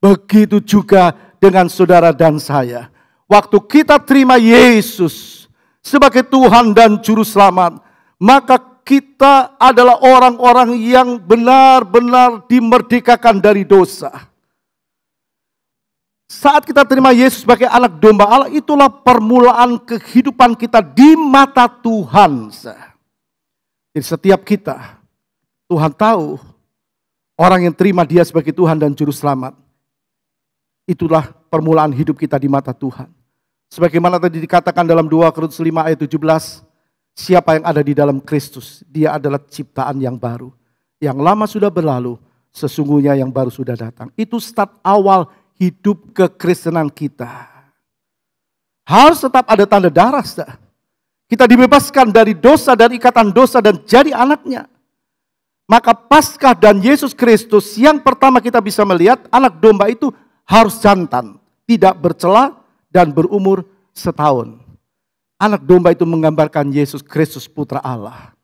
Begitu juga dengan saudara dan saya. Waktu kita terima Yesus sebagai Tuhan dan Juru Selamat, maka kita adalah orang-orang yang benar-benar dimerdekakan dari dosa. Saat kita terima Yesus sebagai anak domba Allah, itulah permulaan kehidupan kita di mata Tuhan. Jadi setiap kita, Tuhan tahu orang yang terima dia sebagai Tuhan dan Juru Selamat. Itulah permulaan hidup kita di mata Tuhan. Sebagaimana tadi dikatakan dalam 2 Korintus 5 ayat 17. Siapa yang ada di dalam Kristus, dia adalah ciptaan yang baru. Yang lama sudah berlalu, sesungguhnya yang baru sudah datang. Itu start awal hidup kekristenan kita. Harus tetap ada tanda darah. Kita dibebaskan dari dosa dan ikatan dosa dan jadi anaknya. Maka Paskah dan Yesus Kristus yang pertama kita bisa melihat anak domba itu harus jantan, tidak bercela dan berumur setahun. Anak domba itu menggambarkan Yesus Kristus putra Allah.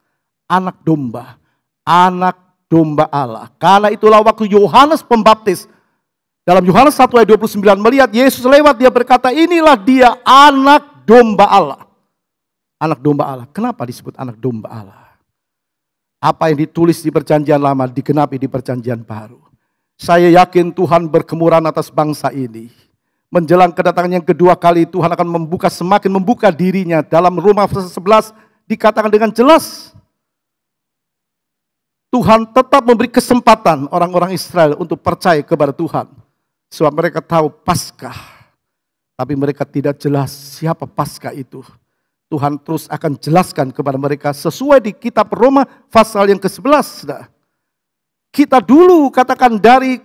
Anak domba Allah. Karena itulah waktu Yohanes Pembaptis dalam Yohanes 1 ayat 29 melihat Yesus lewat, dia berkata, inilah dia anak domba Allah. Anak domba Allah. Kenapa disebut anak domba Allah? Apa yang ditulis di perjanjian lama digenapi di perjanjian baru. Saya yakin Tuhan berkemuran atas bangsa ini. Menjelang kedatangan yang kedua kali, Tuhan akan semakin membuka dirinya. Dalam Roma pasal 11 dikatakan dengan jelas. Tuhan tetap memberi kesempatan orang-orang Israel untuk percaya kepada Tuhan. Sebab mereka tahu Paskah. Tapi mereka tidak jelas siapa Paskah itu. Tuhan terus akan jelaskan kepada mereka sesuai di kitab Roma pasal yang ke-11. Kita dulu katakan dari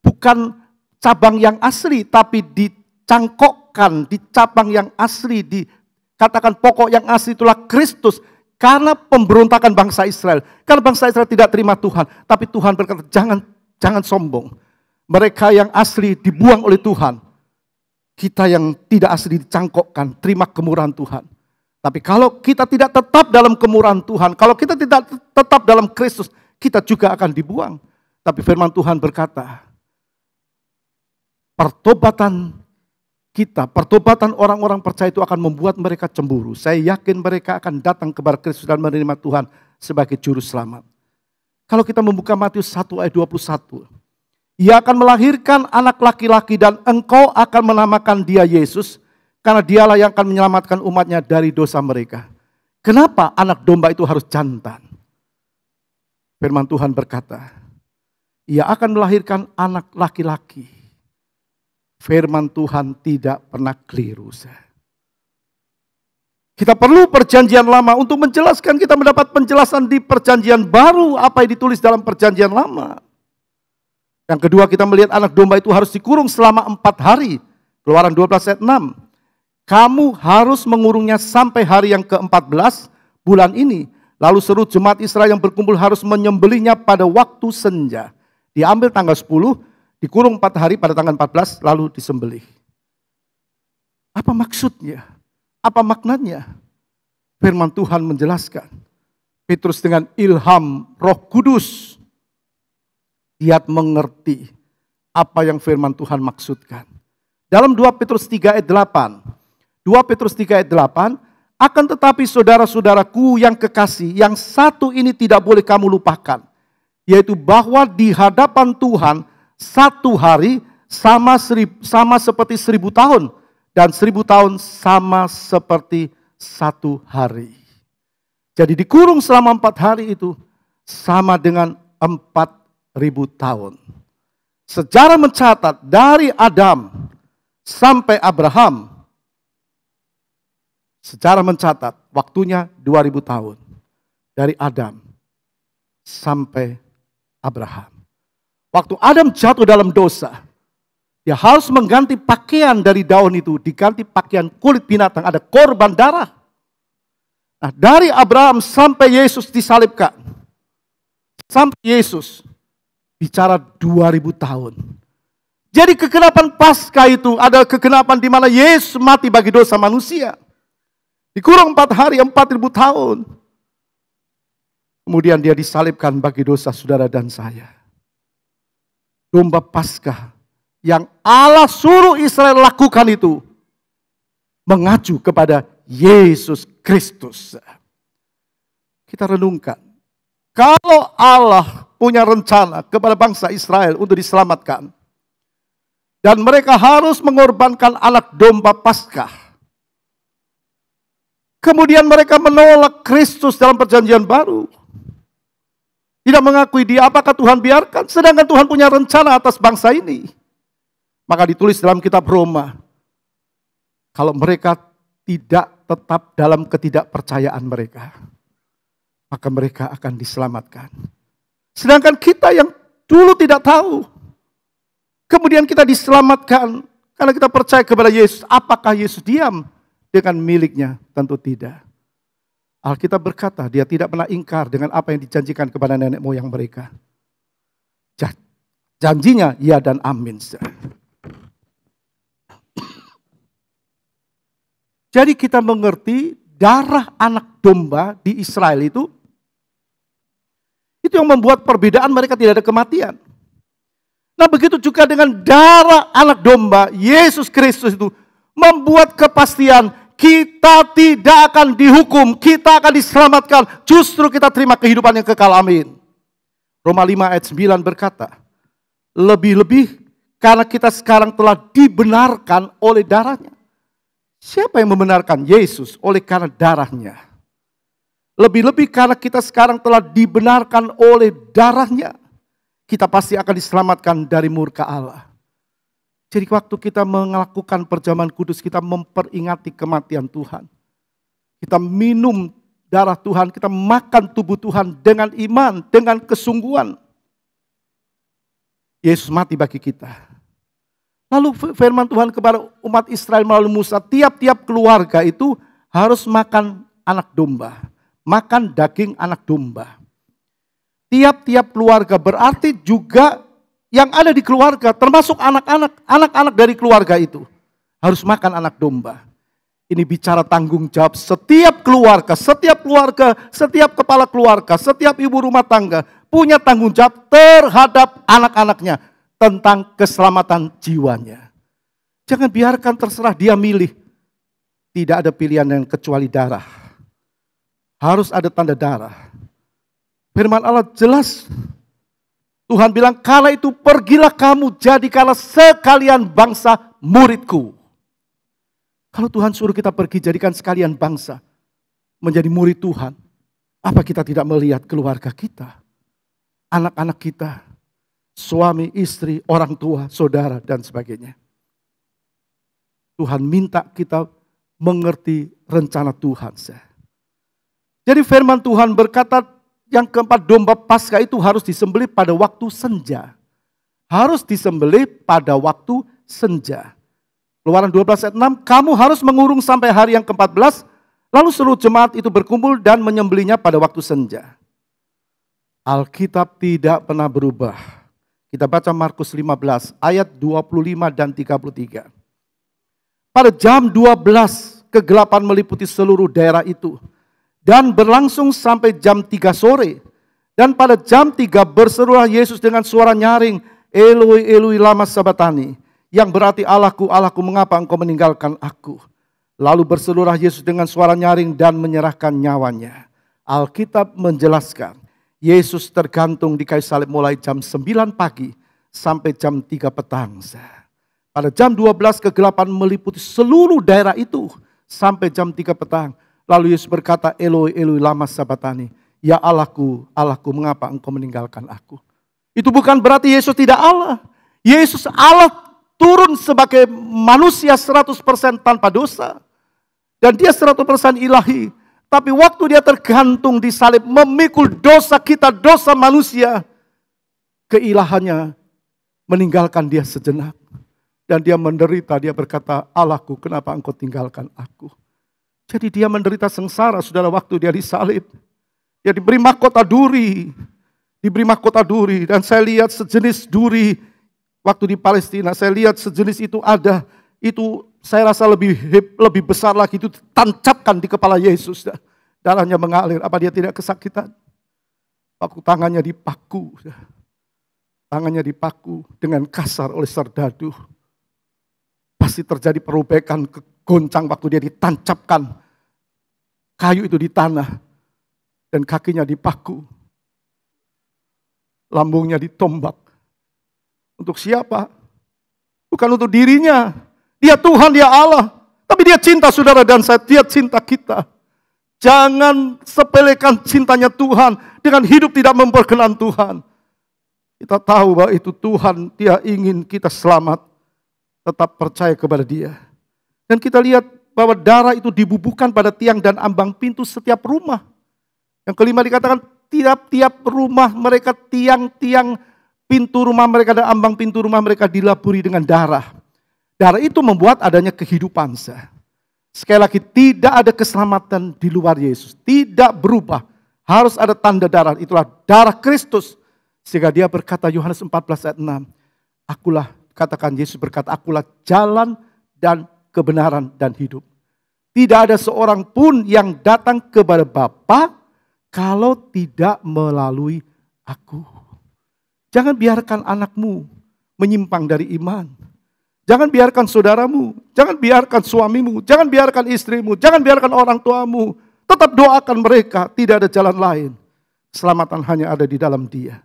bukan cabang yang asli, tapi dicangkokkan di cabang yang asli, dikatakan pokok yang asli itulah Kristus. Karena pemberontakan bangsa Israel. Karena bangsa Israel tidak terima Tuhan. Tapi Tuhan berkata jangan sombong. Mereka yang asli dibuang oleh Tuhan. Kita yang tidak asli dicangkokkan, terima kemurahan Tuhan. Tapi kalau kita tidak tetap dalam kemurahan Tuhan, kalau kita tidak tetap dalam Kristus, kita juga akan dibuang. Tapi firman Tuhan berkata, pertobatan kita, pertobatan orang-orang percaya itu akan membuat mereka cemburu. Saya yakin mereka akan datang kepada Kristus dan menerima Tuhan sebagai Juru Selamat. Kalau kita membuka Matius 1 ayat 21. Ia akan melahirkan anak laki-laki dan engkau akan menamakan dia Yesus. Karena dialah yang akan menyelamatkan umatnya dari dosa mereka. Kenapa anak domba itu harus jantan? Firman Tuhan berkata, ia akan melahirkan anak laki-laki. Firman Tuhan tidak pernah keliru. Kita perlu perjanjian lama untuk menjelaskan, kita mendapat penjelasan di perjanjian baru apa yang ditulis dalam perjanjian lama. Yang kedua kita melihat anak domba itu harus dikurung selama 4 hari. Keluaran 12 ayat 6. Kamu harus mengurungnya sampai hari yang ke-14 bulan ini. Lalu seluruh jemaat Israel yang berkumpul harus menyembelihnya pada waktu senja. Diambil tanggal 10, dikurung 4 hari pada tanggal 14, lalu disembelih. Apa maksudnya? Apa maknanya? Firman Tuhan menjelaskan. Petrus dengan ilham Roh Kudus, dia mengerti apa yang firman Tuhan maksudkan. Dalam 2 Petrus 3 ayat 8. 2 Petrus 3 ayat 8. Akan tetapi saudara-saudaraku yang kekasih, yang satu ini tidak boleh kamu lupakan, yaitu bahwa di hadapan Tuhan satu hari sama seperti 1000 tahun, dan 1000 tahun sama seperti satu hari. Jadi dikurung selama 4 hari itu sama dengan 4000 tahun. Sejarah mencatat dari Adam sampai Abraham, sejarah mencatat waktunya 2000 tahun. Dari Adam sampai Abraham. Waktu Adam jatuh dalam dosa, dia harus mengganti pakaian dari daun itu, diganti pakaian kulit binatang, ada korban darah. Nah, dari Abraham sampai Yesus disalibkan, sampai Yesus bicara 2000 tahun. Jadi kegenapan Paskah itu adalah kegenapan di mana Yesus mati bagi dosa manusia. Dikurung 4 hari, 4000 tahun. Kemudian dia disalibkan bagi dosa saudara dan saya. Domba Paskah yang Allah suruh Israel lakukan itu mengacu kepada Yesus Kristus. Kita renungkan. Kalau Allah punya rencana kepada bangsa Israel untuk diselamatkan, dan mereka harus mengorbankan anak domba Paskah, kemudian mereka menolak Kristus dalam perjanjian baru. Tidak mengakui dia, apakah Tuhan biarkan? Sedangkan Tuhan punya rencana atas bangsa ini. Maka ditulis dalam kitab Roma, kalau mereka tidak tetap dalam ketidakpercayaan mereka, maka mereka akan diselamatkan. Sedangkan kita yang dulu tidak tahu, kemudian kita diselamatkan karena kita percaya kepada Yesus. Apakah Yesus diam dengan miliknya? Tentu tidak. Alkitab berkata dia tidak pernah ingkar dengan apa yang dijanjikan kepada nenek moyang mereka. Janjinya ya dan amin. Jadi kita mengerti darah anak domba di Israel itu yang membuat perbedaan, mereka tidak ada kematian. Nah begitu juga dengan darah anak domba, Yesus Kristus itu membuat kepastian kita tidak akan dihukum, kita akan diselamatkan, justru kita terima kehidupan yang kekal, amin. Roma 5 ayat 9 berkata, lebih-lebih karena kita sekarang telah dibenarkan oleh darahnya. Siapa yang membenarkan? Yesus, oleh karena darahnya. Lebih-lebih karena kita sekarang telah dibenarkan oleh darahnya, kita pasti akan diselamatkan dari murka Allah. Jadi waktu kita melakukan perjamuan kudus, kita memperingati kematian Tuhan. Kita minum darah Tuhan, kita makan tubuh Tuhan dengan iman, dengan kesungguhan. Yesus mati bagi kita. Lalu firman Tuhan kepada umat Israel melalui Musa, tiap-tiap keluarga itu harus makan anak domba. Makan daging anak domba. Tiap-tiap keluarga berarti juga yang ada di keluarga, termasuk anak-anak dari keluarga itu harus makan anak domba. Ini bicara tanggung jawab setiap keluarga, setiap kepala keluarga, setiap ibu rumah tangga punya tanggung jawab terhadap anak-anaknya tentang keselamatan jiwanya. Jangan biarkan terserah dia milih. Tidak ada pilihan yang kecuali darah. Harus ada tanda darah. Firman Allah jelas. Tuhan bilang, kala itu pergilah kamu, jadikanlah sekalian bangsa muridku. Kalau Tuhan suruh kita pergi, jadikan sekalian bangsa menjadi murid Tuhan. Apa kita tidak melihat keluarga kita, anak-anak kita, suami, istri, orang tua, saudara, dan sebagainya. Tuhan minta kita mengerti rencana Tuhan. Jadi firman Tuhan berkata, yang keempat, domba Paskah itu harus disembelih pada waktu senja. Harus disembelih pada waktu senja. Keluaran 12 ayat 6, kamu harus mengurung sampai hari yang ke-14, lalu seluruh jemaat itu berkumpul dan menyembelihnya pada waktu senja. Alkitab tidak pernah berubah. Kita baca Markus 15 ayat 25 dan 33. Pada jam 12 kegelapan meliputi seluruh daerah itu dan berlangsung sampai jam 3 sore. Dan pada jam 3 berserulah Yesus dengan suara nyaring, Eloi Eloi lama sabatani, yang berarti Allahku Allahku mengapa engkau meninggalkan aku. Lalu berseluruh Yesus dengan suara nyaring dan menyerahkan nyawanya. Alkitab menjelaskan, Yesus tergantung di kayu salib mulai jam 9 pagi sampai jam 3 petang. Pada jam 12 kegelapan meliputi seluruh daerah itu sampai jam 3 petang. Lalu Yesus berkata, Eloi, Eloi, lama sabatani. Ya Allahku, Allahku, mengapa engkau meninggalkan aku? Itu bukan berarti Yesus tidak Allah. Yesus Allah turun sebagai manusia 100% tanpa dosa. Dan dia 100% ilahi. Tapi waktu dia tergantung di salib, memikul dosa kita, dosa manusia, keilahannya meninggalkan dia sejenak. Dan dia menderita, dia berkata, Allahku, kenapa engkau tinggalkan aku? Jadi dia menderita sengsara, saudara, waktu dia disalib. Dia diberi mahkota duri. Diberi mahkota duri. Dan saya lihat sejenis duri waktu di Palestina. Saya lihat sejenis itu ada. Itu saya rasa lebih besar lagi. Itu tancapkan di kepala Yesus. Darahnya mengalir. Apa dia tidak kesakitan? Waktu tangannya dipaku. Tangannya dipaku dengan kasar oleh serdadu. Pasti terjadi perobekan, kegoncang waktu dia ditancapkan kayu itu di tanah. Dan kakinya dipaku. Lambungnya ditombak. Untuk siapa? Bukan untuk dirinya. Dia Tuhan, dia Allah. Tapi dia cinta saudara dan saya, dia cinta kita. Jangan sepelekan cintanya Tuhan dengan hidup tidak memperkenan Tuhan. Kita tahu bahwa itu Tuhan, dia ingin kita selamat. Tetap percaya kepada dia. Dan kita lihat bahwa darah itu dibubuhkan pada tiang dan ambang pintu setiap rumah. Yang kelima dikatakan tiap-tiap rumah mereka, tiang-tiang pintu rumah mereka dan ambang pintu rumah mereka dilaburi dengan darah. Darah itu membuat adanya kehidupan. Sekali lagi, tidak ada keselamatan di luar Yesus. Tidak berubah. Harus ada tanda darah. Itulah darah Kristus. Sehingga dia berkata, Yohanes 14 ayat 6. Akulah, katakan Yesus berkata, akulah jalan dan kebenaran dan hidup. Tidak ada seorang pun yang datang kepada Bapa kalau tidak melalui aku. Jangan biarkan anakmu menyimpang dari iman. Jangan biarkan saudaramu, jangan biarkan suamimu, jangan biarkan istrimu, jangan biarkan orang tuamu. Tetap doakan mereka, tidak ada jalan lain. Keselamatan hanya ada di dalam dia.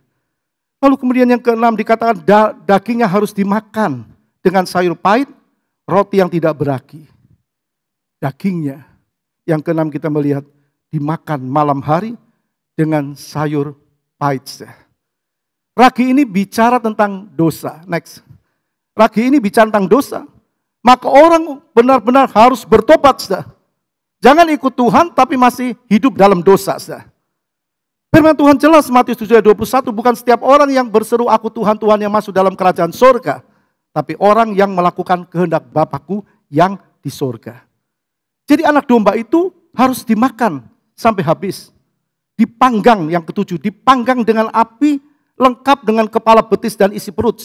Lalu kemudian yang keenam dikatakan dagingnya harus dimakan dengan sayur pahit, roti yang tidak beragi. Dagingnya. Yang keenam kita melihat dimakan malam hari dengan sayur pahit. Ragi ini bicara tentang dosa. Next. Ragi ini bicara tentang dosa. Maka orang benar-benar harus bertobat. Jangan ikut Tuhan tapi masih hidup dalam dosa. Firman Tuhan jelas Matius 7:21, bukan setiap orang yang berseru aku Tuhan, Tuhan yang masuk dalam kerajaan surga. Tapi orang yang melakukan kehendak Bapakku yang di surga. Jadi anak domba itu harus dimakan sampai habis. Dipanggang yang ketujuh, dipanggang dengan api lengkap dengan kepala betis dan isi perut.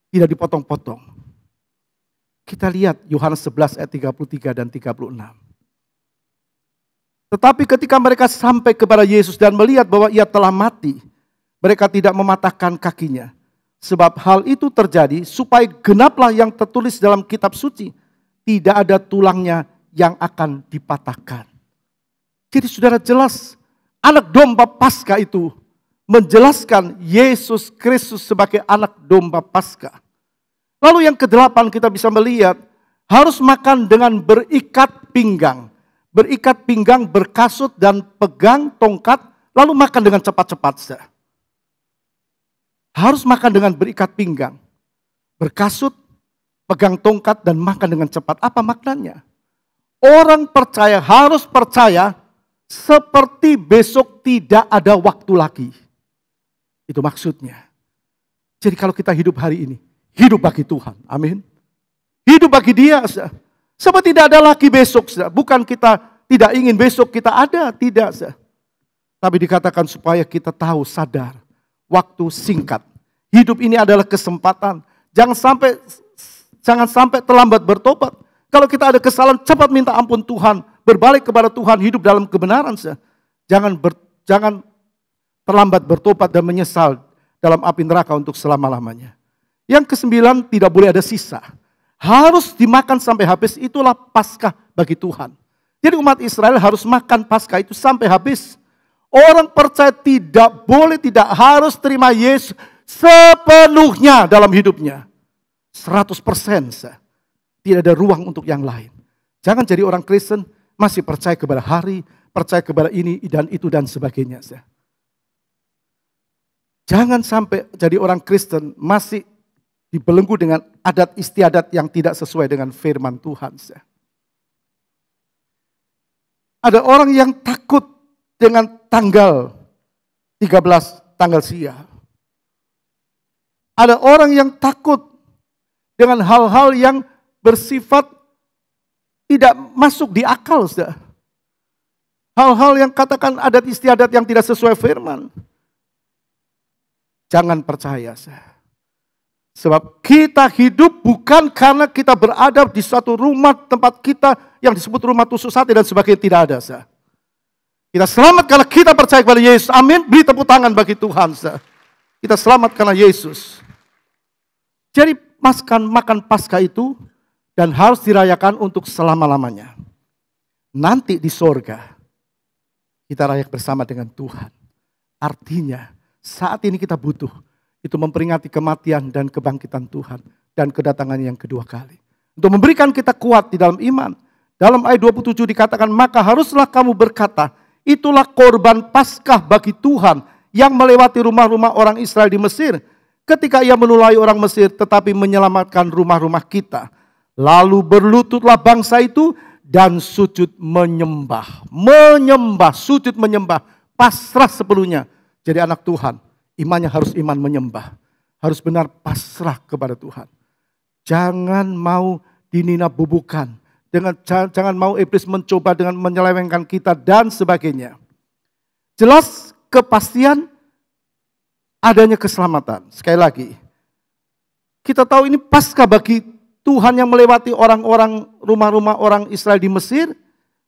Tidak dipotong-potong. Kita lihat Yohanes 11 ayat 33 dan 36. Tetapi ketika mereka sampai kepada Yesus dan melihat bahwa ia telah mati, mereka tidak mematahkan kakinya. Sebab hal itu terjadi supaya genaplah yang tertulis dalam kitab suci. Tidak ada tulangnya yang akan dipatahkan. Jadi saudara jelas anak domba Paskah itu menjelaskan Yesus Kristus sebagai anak domba Paskah. Lalu yang kedelapan kita bisa melihat harus makan dengan berikat pinggang. Berikat pinggang, berkasut dan pegang tongkat, lalu makan dengan cepat-cepat. Harus makan dengan berikat pinggang, berkasut, pegang tongkat dan makan dengan cepat. Apa maknanya? Orang percaya harus percaya seperti besok tidak ada waktu lagi. Itu maksudnya. Jadi kalau kita hidup hari ini, hidup bagi Tuhan. Amin. Hidup bagi dia. Sebab tidak ada lagi besok. Bukan kita tidak ingin besok kita ada. Tidak. Tapi dikatakan supaya kita tahu, sadar. Waktu singkat. Hidup ini adalah kesempatan. Jangan sampai terlambat bertobat. Kalau kita ada kesalahan, cepat minta ampun Tuhan. Berbalik kepada Tuhan, hidup dalam kebenaran. Jangan terlambat bertobat dan menyesal dalam api neraka untuk selama-lamanya. Yang kesembilan, tidak boleh ada sisa. harus dimakan sampai habis, itulah Paskah bagi Tuhan. Jadi umat Israel harus makan Paskah itu sampai habis. Orang percaya tidak boleh, tidak harus terima Yesus sepenuhnya dalam hidupnya. 100%. Tidak ada ruang untuk yang lain. Jangan jadi orang Kristen masih percaya kepada hari, percaya kepada ini dan itu dan sebagainya. Jangan sampai jadi orang Kristen masih dibelenggu dengan adat istiadat yang tidak sesuai dengan firman Tuhan. Ada orang yang takut dengan tanggal 13, tanggal sial. Ada orang yang takut dengan hal-hal yang bersifat tidak masuk di akal. Hal-hal yang katakan adat istiadat yang tidak sesuai firman. Jangan percaya. Sebab kita hidup bukan karena kita berada di suatu rumah tempat kita yang disebut rumah tusuk sate dan sebagainya, tidak ada. Kita selamat karena kita percaya kepada Yesus. Amin. Beri tepuk tangan bagi Tuhan. Kita selamat karena Yesus. Jadi makan Paskah itu dan harus dirayakan untuk selama-lamanya. Nanti di sorga kita rayak bersama dengan Tuhan. Artinya saat ini kita butuh itu memperingati kematian dan kebangkitan Tuhan dan kedatangannya yang kedua kali. Untuk memberikan kita kuat di dalam iman. Dalam ayat 27 dikatakan, maka haruslah kamu berkata, itulah korban Paskah bagi Tuhan yang melewati rumah-rumah orang Israel di Mesir. Ketika ia menulai orang Mesir tetapi menyelamatkan rumah-rumah kita. Lalu berlututlah bangsa itu dan sujud menyembah. Menyembah, sujud menyembah. Pasrah sepenuhnya. Jadi anak Tuhan, imannya harus iman menyembah. Harus benar pasrah kepada Tuhan. Jangan mau dininabubukan. Jangan mau iblis mencoba dengan menyelewengkan kita dan sebagainya. Jelas kepastian adanya keselamatan. Sekali lagi, kita tahu ini Paskah bagi Tuhan yang melewati orang-orang rumah-rumah orang Israel di Mesir.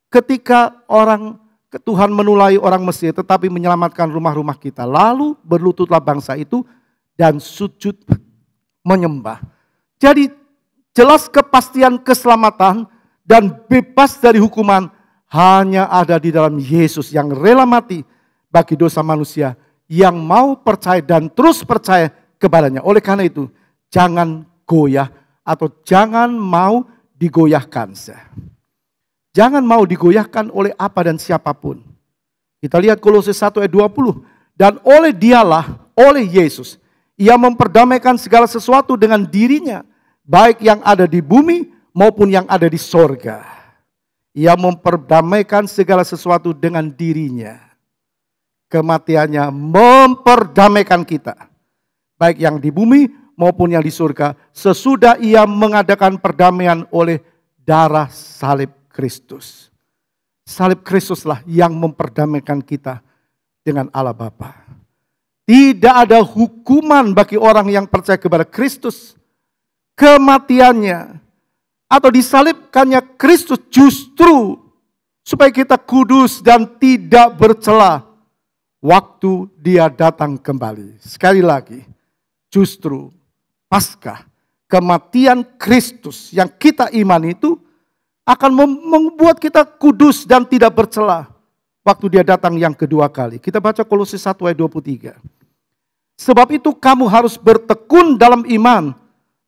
Ketika Tuhan menulai orang Mesir tetapi menyelamatkan rumah-rumah kita. Lalu berlututlah bangsa itu dan sujud menyembah. Jadi jelas kepastian keselamatan dan bebas dari hukuman hanya ada di dalam Yesus yang rela mati bagi dosa manusia yang mau percaya dan terus percaya kepadanya. Oleh karena itu, jangan goyah atau jangan mau digoyahkan. Jangan mau digoyahkan oleh apa dan siapapun. Kita lihat Kolose 1 ayat 20. Dan oleh dialah, oleh Yesus, ia memperdamaikan segala sesuatu dengan dirinya, baik yang ada di bumi maupun yang ada di sorga. Ia memperdamaikan segala sesuatu dengan dirinya. Kematiannya memperdamaikan kita. Baik yang di bumi maupun yang di surga. Sesudah ia mengadakan perdamaian oleh darah salib Kristus. Salib Kristuslah yang memperdamaikan kita dengan Allah Bapa. Tidak ada hukuman bagi orang yang percaya kepada Kristus. Kematiannya atau disalibkannya Kristus justru supaya kita kudus dan tidak bercela waktu dia datang kembali. Sekali lagi, justru Paskah, kematian Kristus yang kita imani itu akan membuat kita kudus dan tidak bercela waktu dia datang yang kedua kali. Kita baca Kolose 1 ayat 23. Sebab itu kamu harus bertekun dalam iman,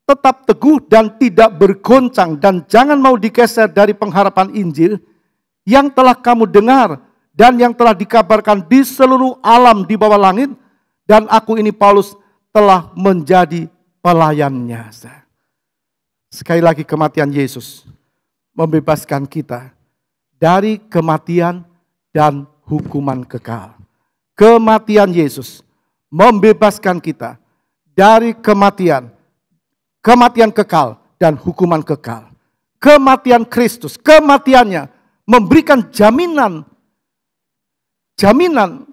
tetap teguh dan tidak bergoncang, dan jangan mau digeser dari pengharapan Injil yang telah kamu dengar dan yang telah dikabarkan di seluruh alam di bawah langit, dan aku ini Paulus telah menjadi pelayannya. Sekali lagi, kematian Yesus membebaskan kita dari kematian dan hukuman kekal. Kematian Yesus membebaskan kita dari kematian kekal dan hukuman kekal. Kematian Kristus, kematiannya memberikan jaminan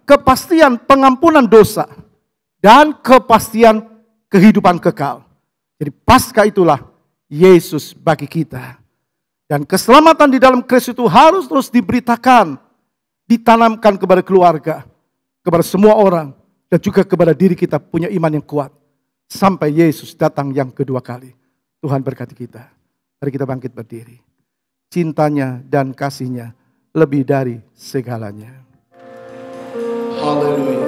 kepastian pengampunan dosa dan kepastian kehidupan kekal. Jadi Paskah itulah Yesus bagi kita. Dan keselamatan di dalam Kristus itu harus terus diberitakan, ditanamkan kepada keluarga, kepada semua orang, dan juga kepada diri kita punya iman yang kuat. Sampai Yesus datang yang kedua kali. Tuhan berkati kita. Mari kita bangkit berdiri. Cintanya dan kasihnya lebih dari segalanya. Haleluya.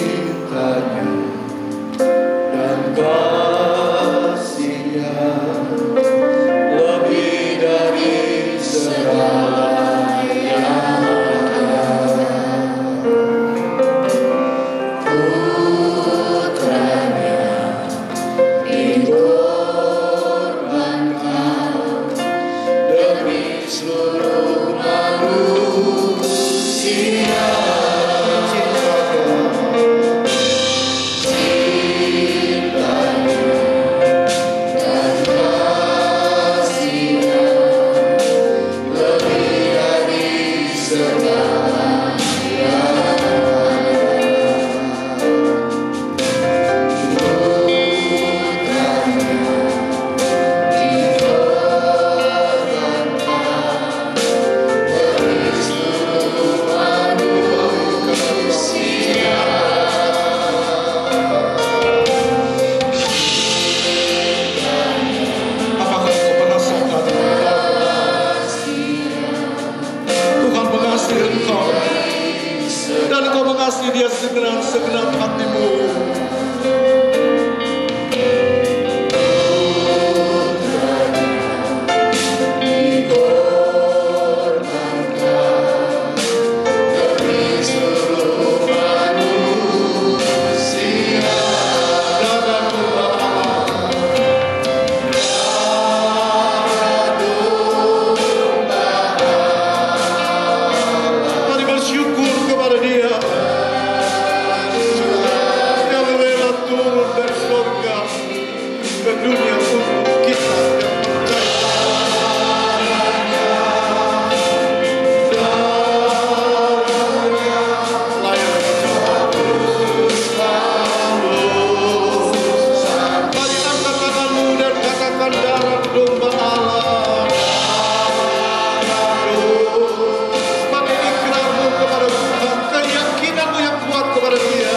Cintanya dan kasihnya lebih dari segala yang putranya dikorbankan demi seluruh manusia. Dia segenap hatimu. Mari bersyukur kepada Dia. Dari surga ke dunia untuk kita yang mari angkat tanganmu dan katakan darah domba Allah. Mari ikrarmu kepada Tuhan, keyakinanmu yang kuat kepada Dia.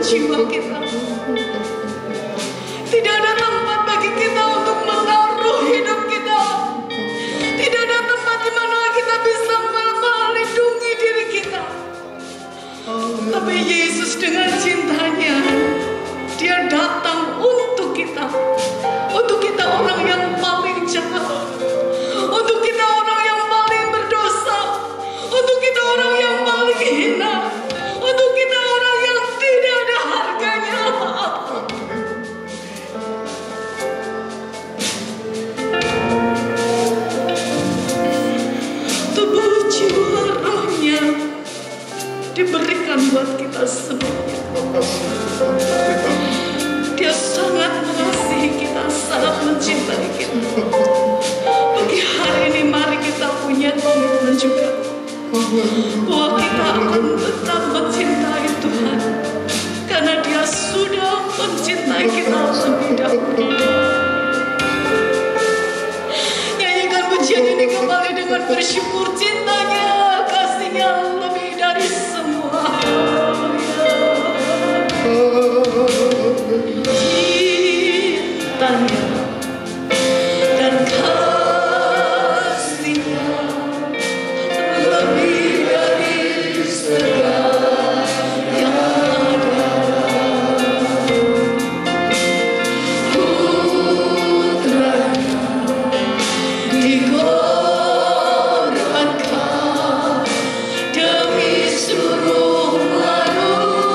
jiwa kita. Tidak ada tempat bagi kita untuk menaruh hidup kita. Tidak ada tempat di mana kita bisa melindungi diri kita. buat kita semua. Dia sangat mengasihi kita, sangat mencintai kita. Bagi hari ini mari kita punya komitmen juga bahwa kita akan tetap mencintai Tuhan, karena Dia sudah mencintai kita lebih dahulu. Nyanyikan pujian ini kembali dengan bersyukur, cintanya, kasihnya lebih dari semua. Cintanya dan kasihnya lebih dari segala yang ada. Putranya dikorbankan demi seluruh manusia.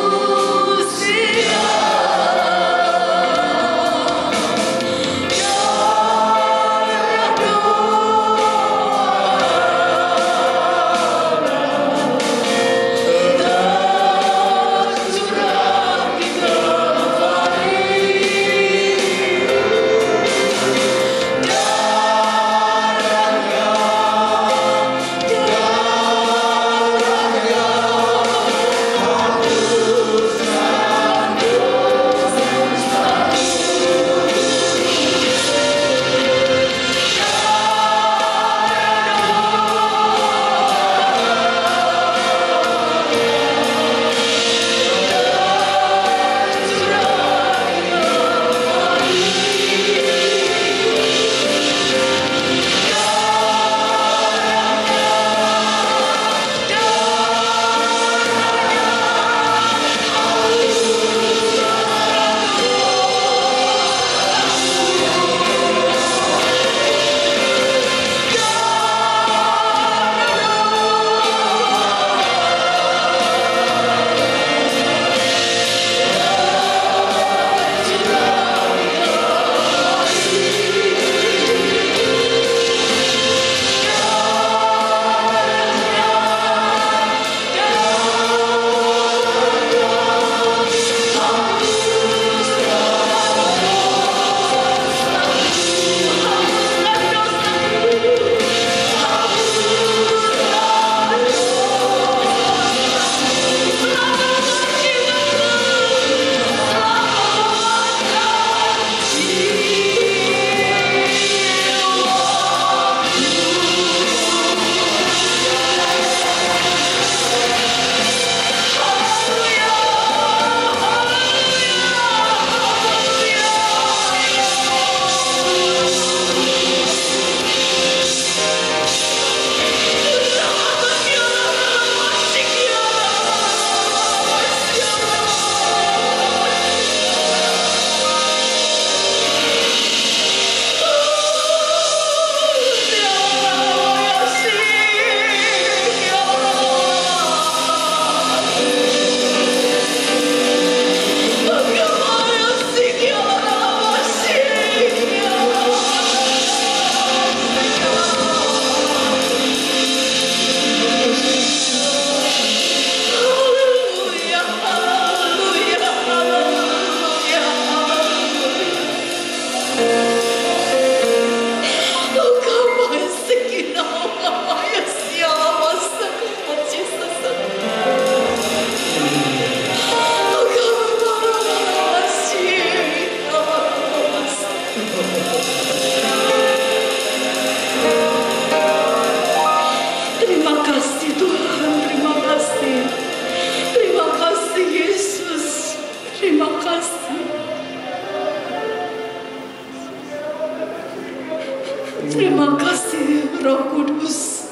Terima kasih Roh Kudus.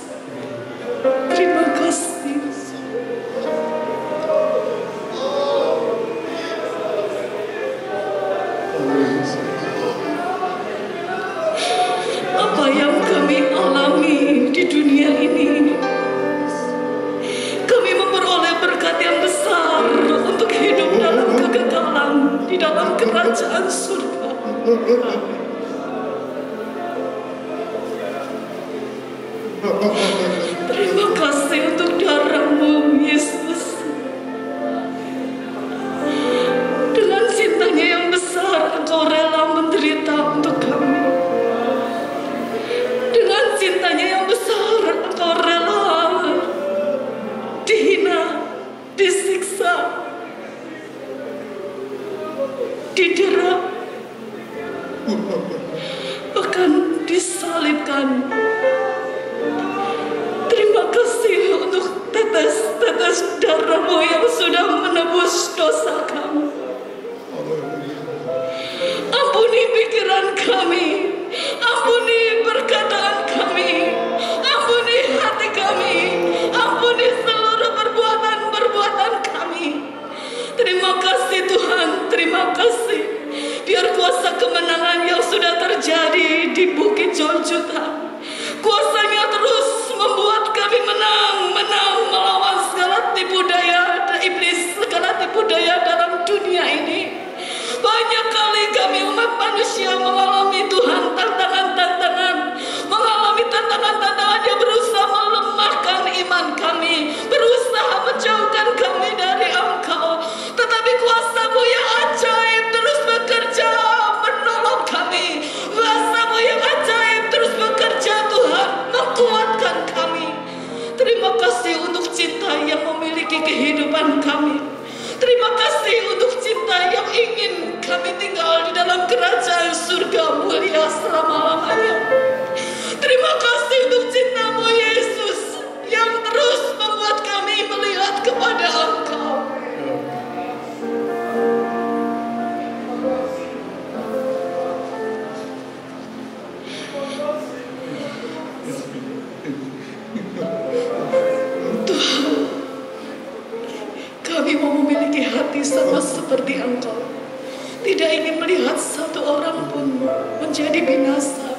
Terima kasih. Apa yang kami alami di dunia ini, kami memperoleh berkat yang besar untuk hidup dalam kekekalan di dalam kerajaan surga. Terima kasih untuk darah-Mu, Yesus. disalibkan. Terima kasih untuk tetes-tetes darah-Mu yang sudah menebus dosa kami. Ampuni pikiran kami, ampuni perkataan kami, ampuni hati kami, ampuni seluruh perbuatan-perbuatan kami. Terima kasih Tuhan, terima kasih. Biar kuasa kemenangan yang sudah terjadi di Bukit Jonjuta, kuasanya terus membuat kami menang melawan segala tipu daya iblis, segala tipu daya dalam dunia ini. Banyak kali kami umat manusia mengalami Tuhan tantangan-tantangan, mengalami tantangan-tantangan yang berusaha melemahkan iman kami, berusaha menjauhkan kami dari Engkau. Tetapi kuasa-Mu yang ajaib terus bekerja menolong kami. Kuasa-Mu yang ajaib terus bekerja Tuhan, menguatkan kami. Terima kasih untuk cinta yang memiliki kehidupan kami. Terima kasih untuk cinta yang ingin kami tinggal di dalam kerajaan surga mulia selama-lamanya. Terima kasih untuk cinta-Mu Yesus yang terus membuat kami melihat kepada Engkau. Kami mau memiliki hati sama seperti Engkau. Tidak ingin melihat satu orang pun menjadi binasa.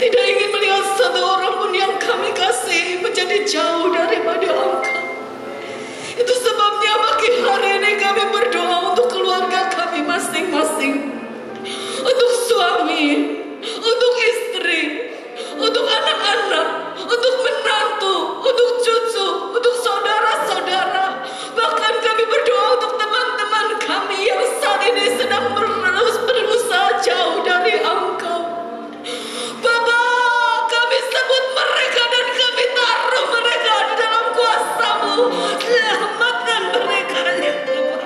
Tidak ingin melihat satu orang pun yang kami kasih menjadi jauh daripada Engkau. Itu sebabnya pagi hari ini kami berdoa untuk keluarga kami masing-masing. Untuk suami, untuk istri, untuk anak-anak, untuk menantu, untuk cucu, untuk saudara-saudara. Bahkan kami berdoa untuk teman-teman kami yang saat ini sedang berusaha jauh dari Engkau. Bapa, kami sebut mereka dan kami taruh mereka di dalam kuasa-Mu. Selamatkan mereka ya Bapa.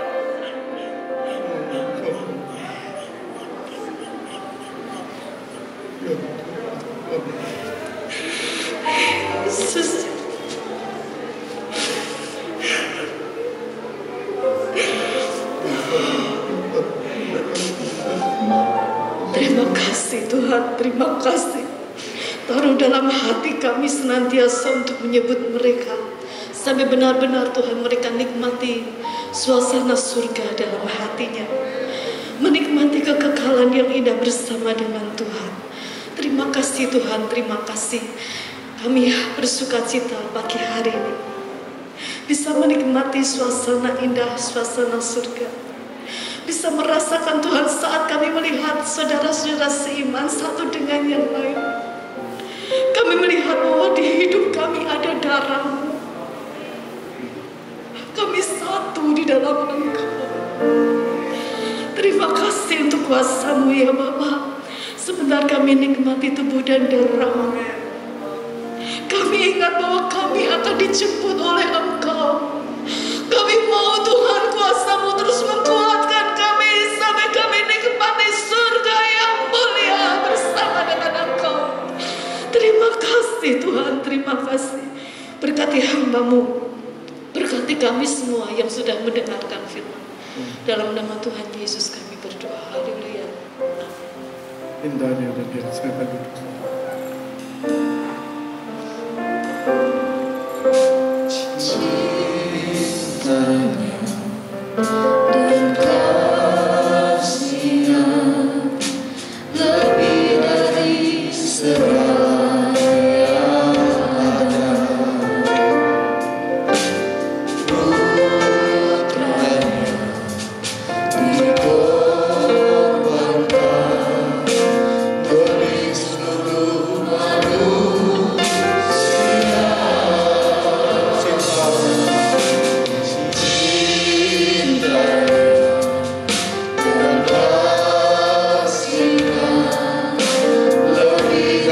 Yesus. Terima kasih Tuhan, terima kasih. Taruh dalam hati kami senantiasa untuk menyebut mereka, sampai benar-benar Tuhan mereka nikmati suasana surga dalam hatinya, menikmati kekekalan yang indah bersama dengan Tuhan. Terima kasih Tuhan, terima kasih. Kami bersukacita pagi hari ini bisa menikmati suasana indah, suasana surga. Bisa merasakan Tuhan saat kami melihat saudara-saudara seiman satu dengan yang lain. Kami melihat bahwa di hidup kami ada darah-Mu. Kami satu di dalam Engkau. Terima kasih untuk kuasa-Mu ya Bapa. Sebentar kami nikmati tubuh dan darah-Mu. Kami ingat bahwa kami akan dijemput oleh Engkau. Kami mau Tuhan kuasa-Mu terus menguatkan kami sampai kami nikmati surga yang mulia bersama dengan Engkau. Terima kasih Tuhan, terima kasih. Berkati hamba-Mu, berkati kami semua yang sudah mendengarkan firman. Dalam nama Tuhan Yesus kami berdoa. Haleluya. Indahnya dan biar saya duduk. Cintanya dan kasih-Nya lebih dari segala yang ada. Putranya dikorbankan demi seluruh manusia. Lebih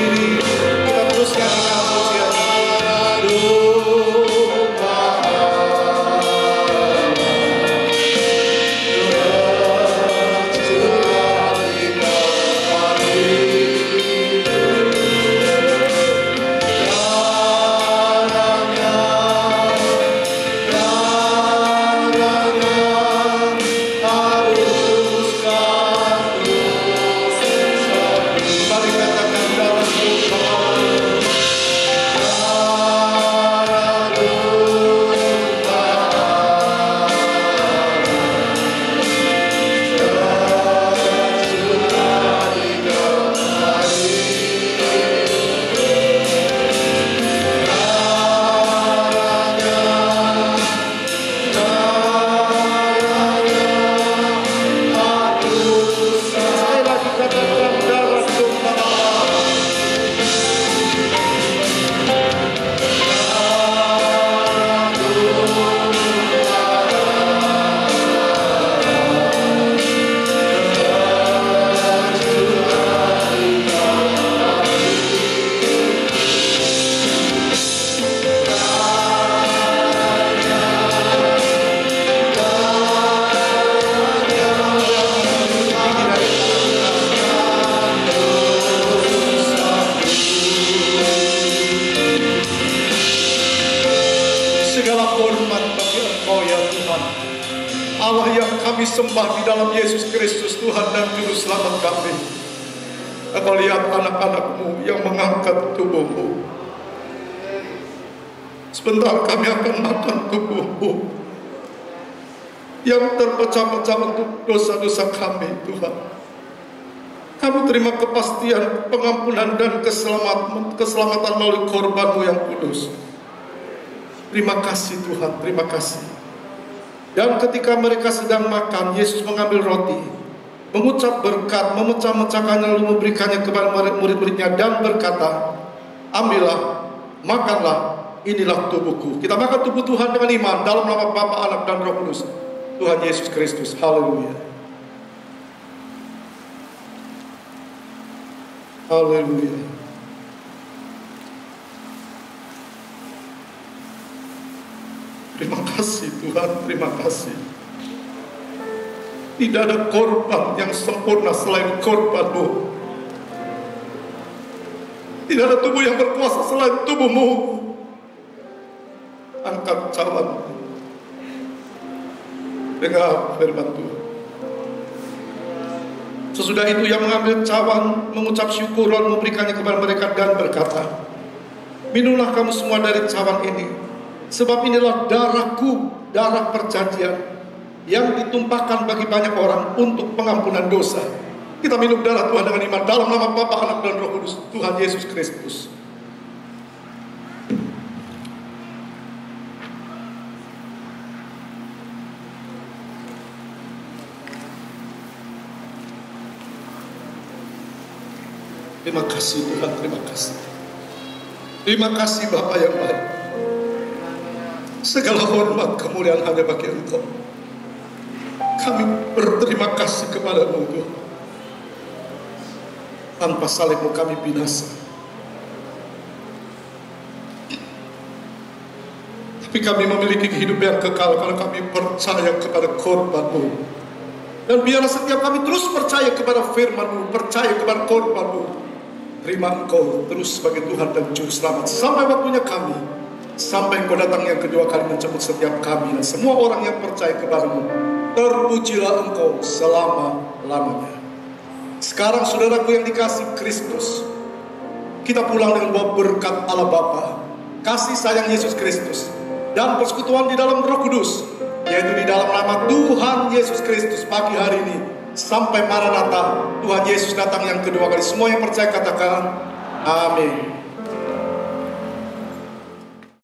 berdiri, kita teruskan dengan pujian. Allah yang kami sembah di dalam Yesus Kristus, Tuhan dan Juru Selamat kami. Engkau lihat anak-anak-Mu yang mengangkat tubuh-Mu. Sebentar kami akan makan tubuh-Mu yang terpecah-pecah untuk dosa-dosa kami, Tuhan. Kami terima kepastian, pengampunan dan keselamatan melalui korban-Mu yang kudus. Terima kasih Tuhan, terima kasih. Dan ketika mereka sedang makan, Yesus mengambil roti, mengucap berkat, memecah-mecahkannya, lalu memberikannya kepada murid-muridnya dan berkata, ambillah, makanlah, inilah tubuhku. Kita makan tubuh Tuhan dengan iman dalam nama Bapa, Anak dan Roh Kudus, Tuhan Yesus Kristus. Haleluya. Haleluya. Terima kasih Tuhan, terima kasih. Tidak ada korban yang sempurna selain korban-Mu. Tidak ada tubuh yang berkuasa selain tubuh-Mu. Angkat cawan. Dengar firman Tuhan. Sesudah itu ia mengambil cawan, mengucap syukur, lalu memberikannya kepada mereka dan berkata, minumlah kamu semua dari cawan ini, sebab inilah darahku, darah perjanjian yang ditumpahkan bagi banyak orang untuk pengampunan dosa. Kita minum darah Tuhan dengan iman dalam nama Bapa, Anak dan Roh Kudus, Tuhan Yesus Kristus. Terima kasih Tuhan, terima kasih. Terima kasih Bapa yang baik. Segala hormat kemuliaan hanya bagi Engkau. Kami berterima kasih kepada-Mu Tuhan. Tanpa salib-Mu kami binasa. Tapi kami memiliki kehidupan yang kekal karena kami percaya kepada korban-Mu. Dan biarlah setiap kami terus percaya kepada firman-Mu, percaya kepada korban-Mu. Terima Engkau terus sebagai Tuhan dan Juru Selamat sampai waktunya kami, sampai Engkau datang yang kedua kali menjemput setiap kami dan semua orang yang percaya kepada-Mu. Terpujilah Engkau selama-lamanya. Sekarang saudaraku yang dikasih Kristus, kita pulang dengan bawa berkat Allah Bapa, kasih sayang Yesus Kristus, dan persekutuan di dalam Roh Kudus, yaitu di dalam nama Tuhan Yesus Kristus pagi hari ini sampai Maranatha, Tuhan Yesus datang yang kedua kali. Semua yang percaya katakan amin.